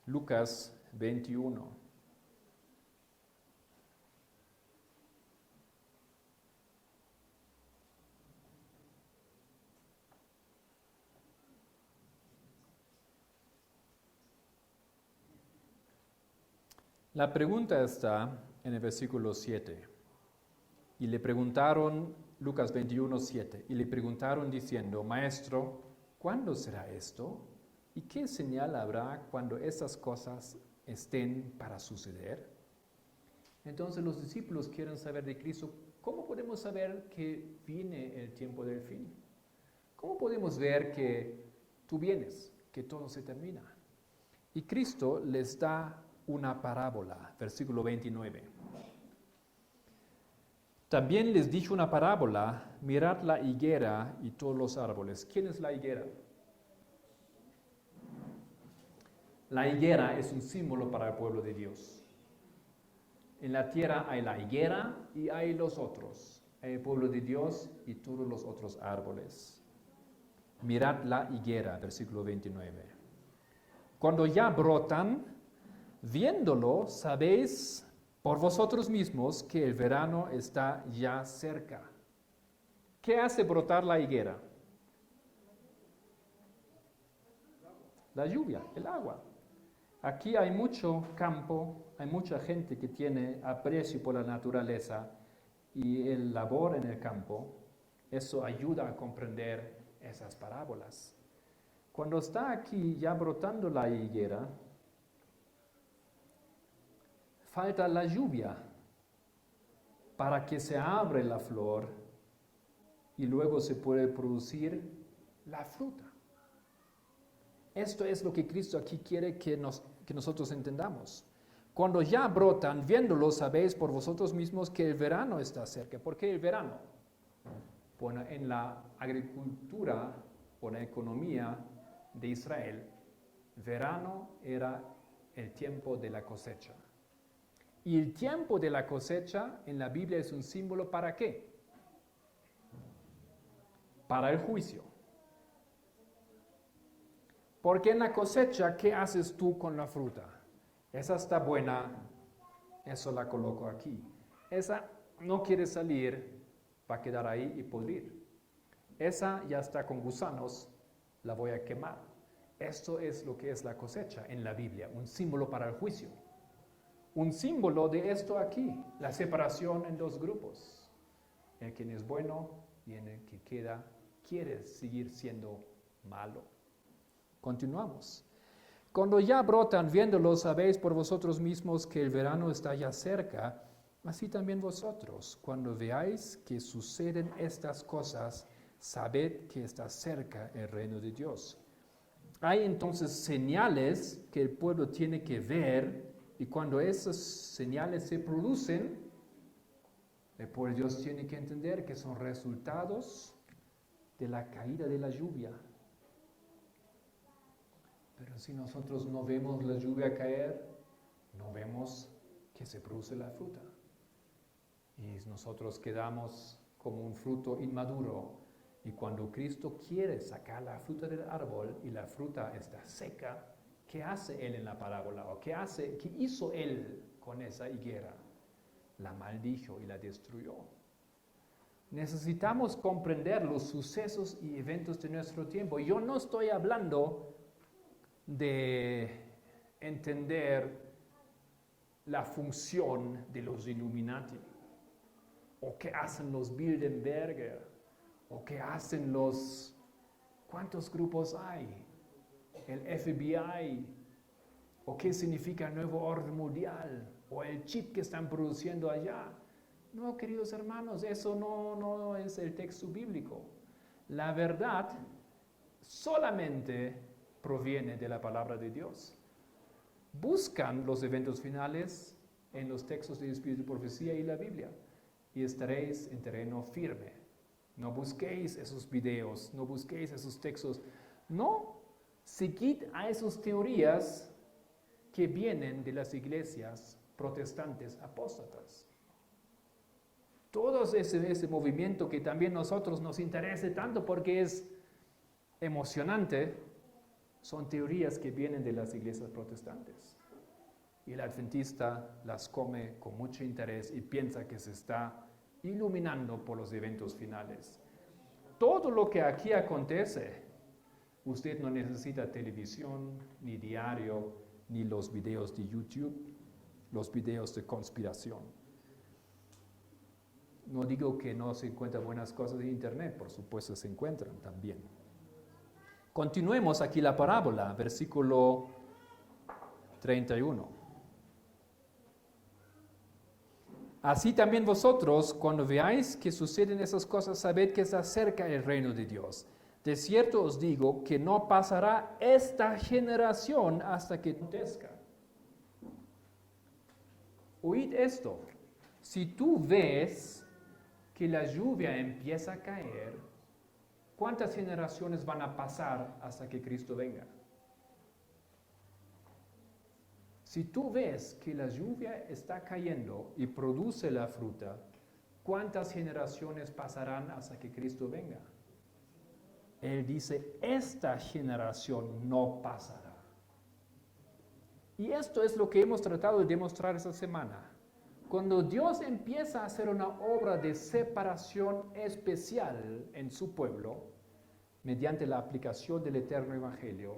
Lucas 21. La pregunta está en el versículo 7. Y le preguntaron, Lucas 21, 7, y le preguntaron diciendo, Maestro, ¿cuándo será esto? ¿Y qué señal habrá cuando estas cosas estén para suceder? Entonces los discípulos quieren saber de Cristo, ¿cómo podemos saber que viene el tiempo del fin? ¿Cómo podemos ver que tú vienes, que todo se termina? Y Cristo les da una parábola, versículo 29. También les dijo una parábola, mirad la higuera y todos los árboles. ¿Quién es la higuera? La higuera es un símbolo para el pueblo de Dios. En la tierra hay la higuera y hay los otros, hay el pueblo de Dios y todos los otros árboles. Mirad la higuera, versículo 29. Cuando ya brotan, viéndolo, sabéis por vosotros mismos que el verano está ya cerca. ¿Qué hace brotar la higuera? La lluvia, el agua. Aquí hay mucho campo, hay mucha gente que tiene aprecio por la naturaleza y el labor en el campo. Eso ayuda a comprender esas parábolas. Cuando está aquí ya brotando la higuera, falta la lluvia para que se abra la flor y luego se puede producir la fruta. Esto es lo que Cristo aquí quiere que nosotros entendamos. Cuando ya brotan, viéndolo, sabéis por vosotros mismos que el verano está cerca. ¿Por qué el verano? Bueno, en la agricultura o la economía de Israel, verano era el tiempo de la cosecha. Y el tiempo de la cosecha en la Biblia es un símbolo ¿para qué? Para el juicio. Porque en la cosecha, ¿qué haces tú con la fruta? Esa está buena, eso la coloco aquí. Esa no quiere salir, va a quedar ahí y podrir. Esa ya está con gusanos, la voy a quemar. Esto es lo que es la cosecha en la Biblia, un símbolo para el juicio. Un símbolo de esto aquí, la separación en dos grupos. El que es bueno y el que queda quiere seguir siendo malo. Continuamos. Cuando ya brotan, viéndolo, sabéis por vosotros mismos que el verano está ya cerca, así también vosotros, cuando veáis que suceden estas cosas, sabed que está cerca el reino de Dios. Hay entonces señales que el pueblo tiene que ver, y cuando esas señales se producen, el pueblo de Dios tiene que entender que son resultados de la caída de la lluvia. Pero si nosotros no vemos la lluvia caer, no vemos que se produce la fruta. Y nosotros quedamos como un fruto inmaduro. Y cuando Cristo quiere sacar la fruta del árbol y la fruta está seca, ¿qué hace Él en la parábola? ¿O qué hizo Él con esa higuera? La maldijo y la destruyó. Necesitamos comprender los sucesos y eventos de nuestro tiempo. Yo no estoy hablando de entender la función de los Illuminati, o qué hacen los Bilderberger, o qué hacen ¿cuántos grupos hay? El FBI, o qué significa el nuevo orden mundial, o el chip que están produciendo allá. No, queridos hermanos, eso no es el texto bíblico. La verdad solamente proviene de la palabra de Dios. Buscan los eventos finales en los textos de Espíritu y Profecía y la Biblia, y estaréis en terreno firme. No busquéis esos videos, no busquéis esos textos. No, seguid a esas teorías que vienen de las iglesias protestantes apóstatas. Todo ese movimiento que también a nosotros nos interesa tanto porque es emocionante, son teorías que vienen de las iglesias protestantes. Y el adventista las come con mucho interés y piensa que se está iluminando por los eventos finales. Todo lo que aquí acontece, usted no necesita televisión, ni diario, ni los videos de YouTube, los videos de conspiración. No digo que no se encuentran buenas cosas en internet, por supuesto se encuentran también. Continuemos aquí la parábola, versículo 31. Así también vosotros, cuando veáis que suceden esas cosas, sabed que está cerca el reino de Dios. De cierto os digo que no pasará esta generación hasta que acontezca. Oíd esto. Si tú ves que la lluvia empieza a caer, ¿cuántas generaciones van a pasar hasta que Cristo venga? Si tú ves que la lluvia está cayendo y produce la fruta, ¿cuántas generaciones pasarán hasta que Cristo venga? Él dice, esta generación no pasará. Y esto es lo que hemos tratado de demostrar esta semana. Cuando Dios empieza a hacer una obra de separación especial en su pueblo, mediante la aplicación del eterno evangelio,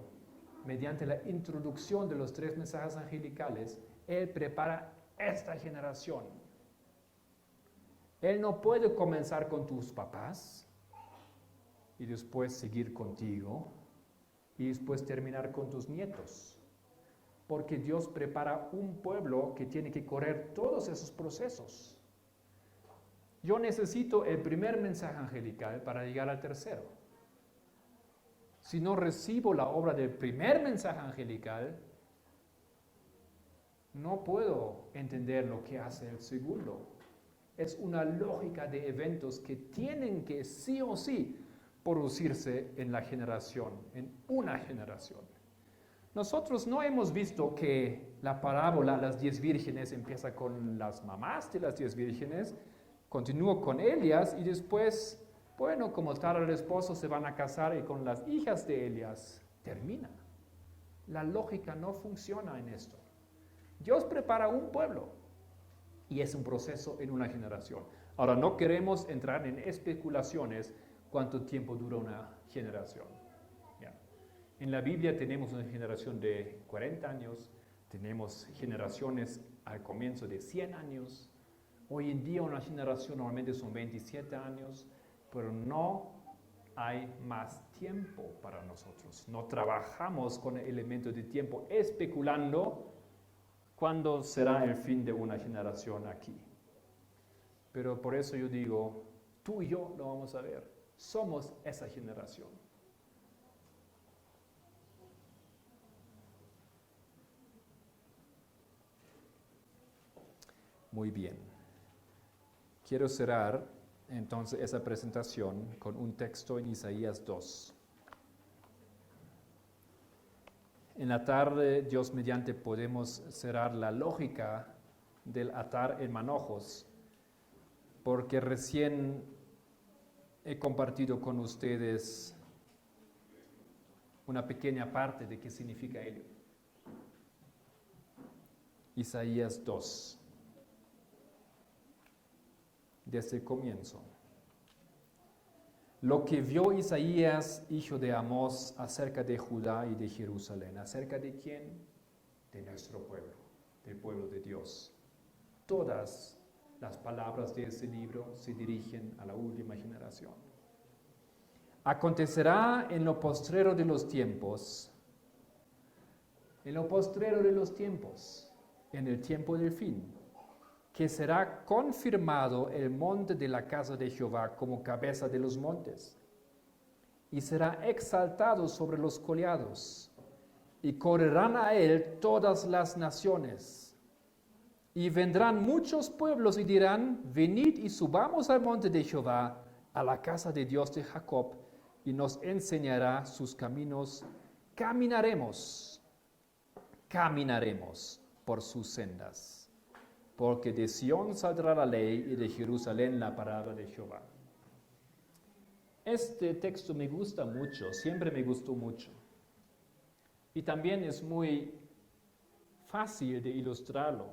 mediante la introducción de los 3 mensajes angelicales, Él prepara esta generación. Él no puede comenzar con tus papás y después seguir contigo y después terminar con tus nietos. Porque Dios prepara un pueblo que tiene que correr todos esos procesos. Yo necesito el primer mensaje angelical para llegar al tercero. Si no recibo la obra del primer mensaje angelical, no puedo entender lo que hace el segundo. Es una lógica de eventos que tienen que sí o sí producirse en la generación, en una generación. Nosotros no hemos visto que la parábola, las 10 vírgenes, empieza con las mamás de las 10 vírgenes, continúa con Elías y después, bueno, como tal el esposo se van a casar y con las hijas de Elías termina. La lógica no funciona en esto. Dios prepara un pueblo y es un proceso en una generación. Ahora, no queremos entrar en especulaciones cuánto tiempo dura una generación. En la Biblia tenemos una generación de 40 años, tenemos generaciones al comienzo de 100 años. Hoy en día una generación normalmente son 27 años, pero no hay más tiempo para nosotros. No trabajamos con el elemento de tiempo especulando cuándo será el fin de una generación aquí. Pero por eso yo digo, tú y yo lo vamos a ver. Somos esa generación. Muy bien. Quiero cerrar entonces esa presentación con un texto en Isaías 2. En la tarde, Dios mediante, podemos cerrar la lógica del atar en manojos, porque recién he compartido con ustedes una pequeña parte de qué significa ello. Isaías 2. Desde el comienzo. Lo que vio Isaías, hijo de Amós, acerca de Judá y de Jerusalén. ¿Acerca de quién? De nuestro pueblo, del pueblo de Dios. Todas las palabras de ese libro se dirigen a la última generación. Acontecerá en lo postrero de los tiempos, en el tiempo del fin, que será confirmado el monte de la casa de Jehová como cabeza de los montes, y será exaltado sobre los collados, y correrán a él todas las naciones. Y vendrán muchos pueblos y dirán, venid y subamos al monte de Jehová, a la casa de Dios de Jacob, y nos enseñará sus caminos. Caminaremos por sus sendas. Porque de Sión saldrá la ley y de Jerusalén la palabra de Jehová. Este texto me gusta mucho, siempre me gustó mucho. Y también es muy fácil de ilustrarlo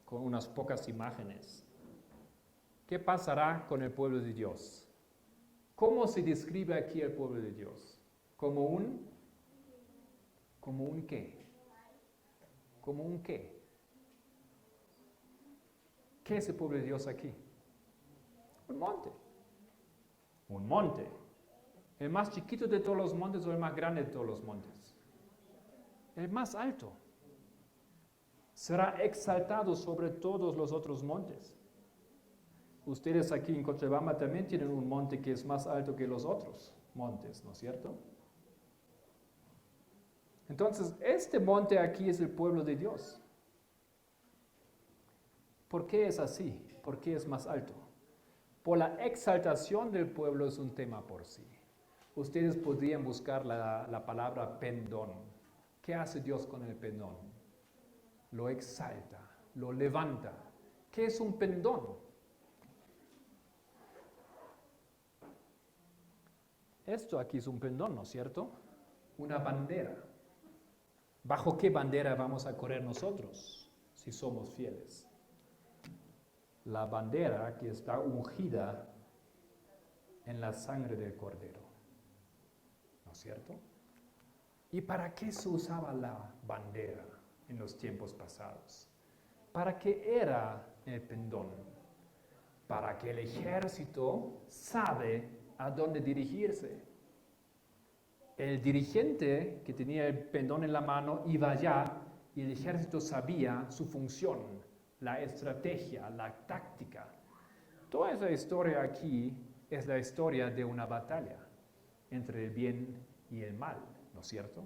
con unas pocas imágenes. ¿Qué pasará con el pueblo de Dios? ¿Cómo se describe aquí el pueblo de Dios? ¿Como un qué? ¿Como un qué? ¿Qué es el pueblo de Dios aquí? Un monte. Un monte. ¿El más chiquito de todos los montes o el más grande de todos los montes? El más alto. Será exaltado sobre todos los otros montes. Ustedes aquí en Cochabamba también tienen un monte que es más alto que los otros. montes, ¿no es cierto? Entonces, este monte aquí es el pueblo de Dios. ¿Por qué es así? ¿Por qué es más alto? Por la exaltación del pueblo es un tema por sí. Ustedes podrían buscar la palabra pendón. ¿Qué hace Dios con el pendón? Lo exalta, lo levanta. ¿Qué es un pendón? Esto aquí es un pendón, ¿no es cierto? Una bandera. ¿Bajo qué bandera vamos a correr nosotros si somos fieles? La bandera que está ungida en la sangre del Cordero, ¿no es cierto? ¿Y para qué se usaba la bandera en los tiempos pasados? ¿Para qué era el pendón? Para que el ejército sabe a dónde dirigirse. El dirigente que tenía el pendón en la mano iba allá y el ejército sabía su función, la estrategia, la táctica. Toda esa historia aquí es la historia de una batalla entre el bien y el mal, ¿no es cierto?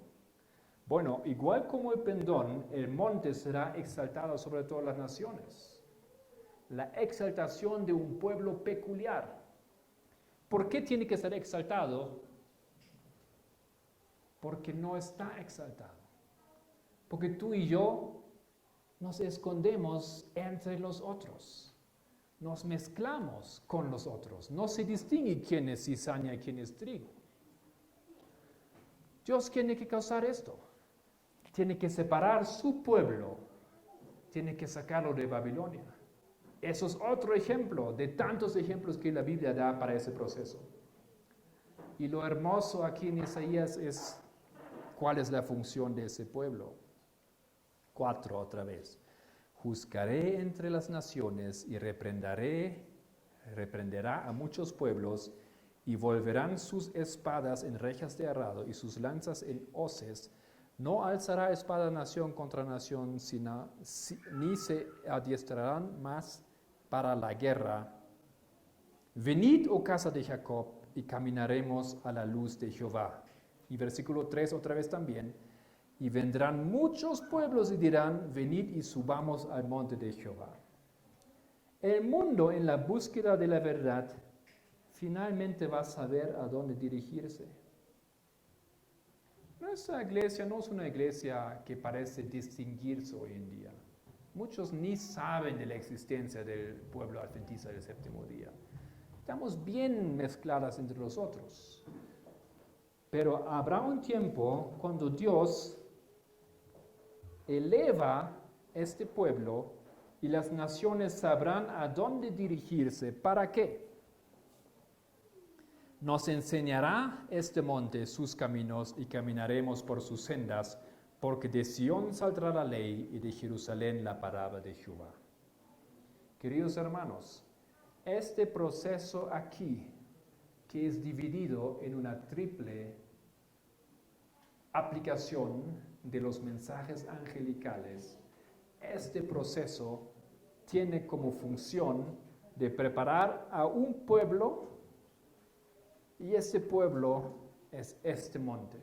Bueno, igual como el pendón, el monte será exaltado sobre todas las naciones. La exaltación de un pueblo peculiar. ¿Por qué tiene que ser exaltado? Porque no está exaltado. Porque tú y yo nos escondemos entre los otros. Nos mezclamos con los otros. No se distingue quién es cizaña y quién es trigo. Dios tiene que causar esto. Tiene que separar su pueblo. Tiene que sacarlo de Babilonia. Eso es otro ejemplo de tantos ejemplos que la Biblia da para ese proceso. Y lo hermoso aquí en Isaías es cuál es la función de ese pueblo. 4 otra vez. Juzgaré entre las naciones y reprenderá a muchos pueblos y volverán sus espadas en rejas de arado y sus lanzas en hoces. No alzará espada nación contra nación, ni se adiestrarán más para la guerra. Venid, oh casa de Jacob, y caminaremos a la luz de Jehová. Y versículo 3 otra vez también. Y vendrán muchos pueblos y dirán, venid y subamos al monte de Jehová. El mundo en la búsqueda de la verdad finalmente va a saber a dónde dirigirse. Nuestra iglesia no es una iglesia que parece distinguirse hoy en día. Muchos ni saben de la existencia del pueblo adventista del séptimo día. Estamos bien mezcladas entre los otros. Pero habrá un tiempo cuando Dios eleva este pueblo y las naciones sabrán a dónde dirigirse. ¿Para qué? Nos enseñará este monte sus caminos y caminaremos por sus sendas, porque de Sión saldrá la ley y de Jerusalén la palabra de Jehová. Queridos hermanos, este proceso aquí, que es dividido en una triple aplicación de los mensajes angelicales, este proceso tiene como función de preparar a un pueblo, y ese pueblo es este monte.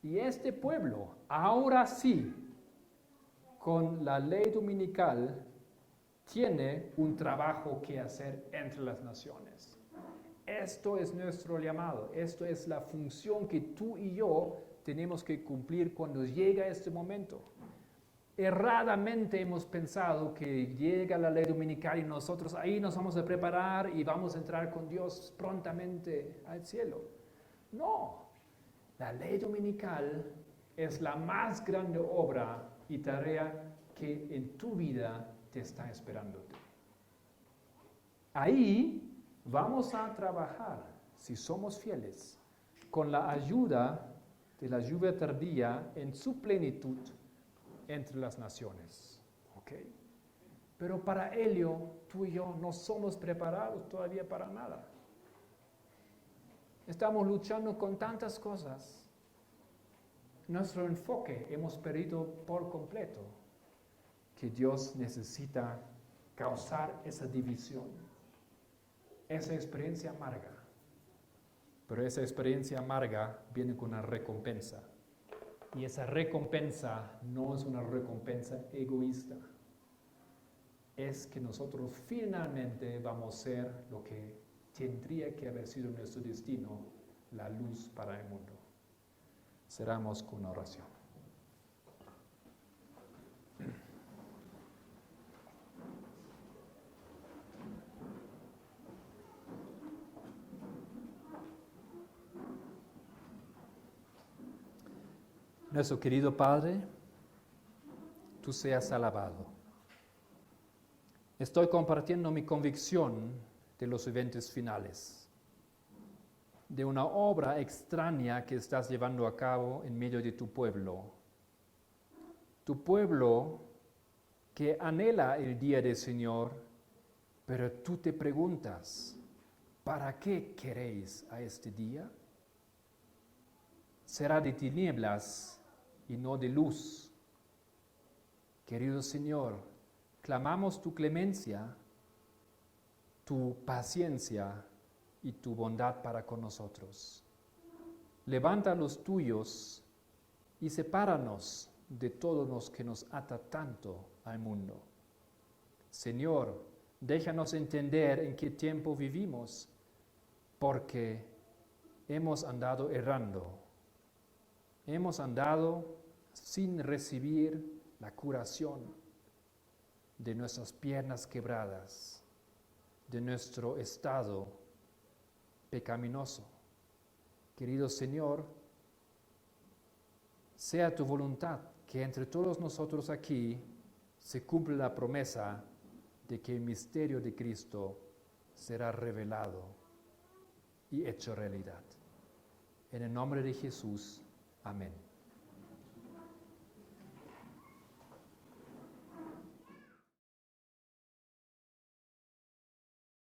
Y este pueblo, ahora sí, con la ley dominical, tiene un trabajo que hacer entre las naciones. Esto es nuestro llamado, esto es la función que tú y yo tenemos que cumplir cuando llega este momento. Erradamente hemos pensado que llega la ley dominical y nosotros ahí nos vamos a preparar y vamos a entrar con Dios prontamente al cielo. No, la ley dominical es la más grande obra y tarea que en tu vida te está esperándote. Ahí vamos a trabajar, si somos fieles, con la ayuda de la lluvia tardía en su plenitud entre las naciones. ¿Okay? Pero para ello, tú y yo no somos preparados todavía para nada. Estamos luchando con tantas cosas. Nuestro enfoque hemos perdido por completo, que Dios necesita causar esa división, esa experiencia amarga, Pero esa experiencia amarga viene con una recompensa. Y esa recompensa no es una recompensa egoísta. Es que nosotros finalmente vamos a ser lo que tendría que haber sido nuestro destino, la luz para el mundo. Cerramos con una oración. Nuestro querido Padre, tú seas alabado. Estoy compartiendo mi convicción de los eventos finales, de una obra extraña que estás llevando a cabo en medio de tu pueblo que anhela el día del Señor, pero tú te preguntas, ¿para qué queréis a este día? Será de tinieblas y no de luz. Querido Señor, clamamos tu clemencia, tu paciencia y tu bondad para con nosotros. Levanta los tuyos y sepáranos de todos los que nos ata tanto al mundo. Señor, déjanos entender en qué tiempo vivimos, porque hemos andado errando. Hemos andado sin recibir la curación de nuestras piernas quebradas, de nuestro estado pecaminoso. Querido Señor, sea tu voluntad que entre todos nosotros aquí se cumpla la promesa de que el misterio de Cristo será revelado y hecho realidad. En el nombre de Jesús, amén.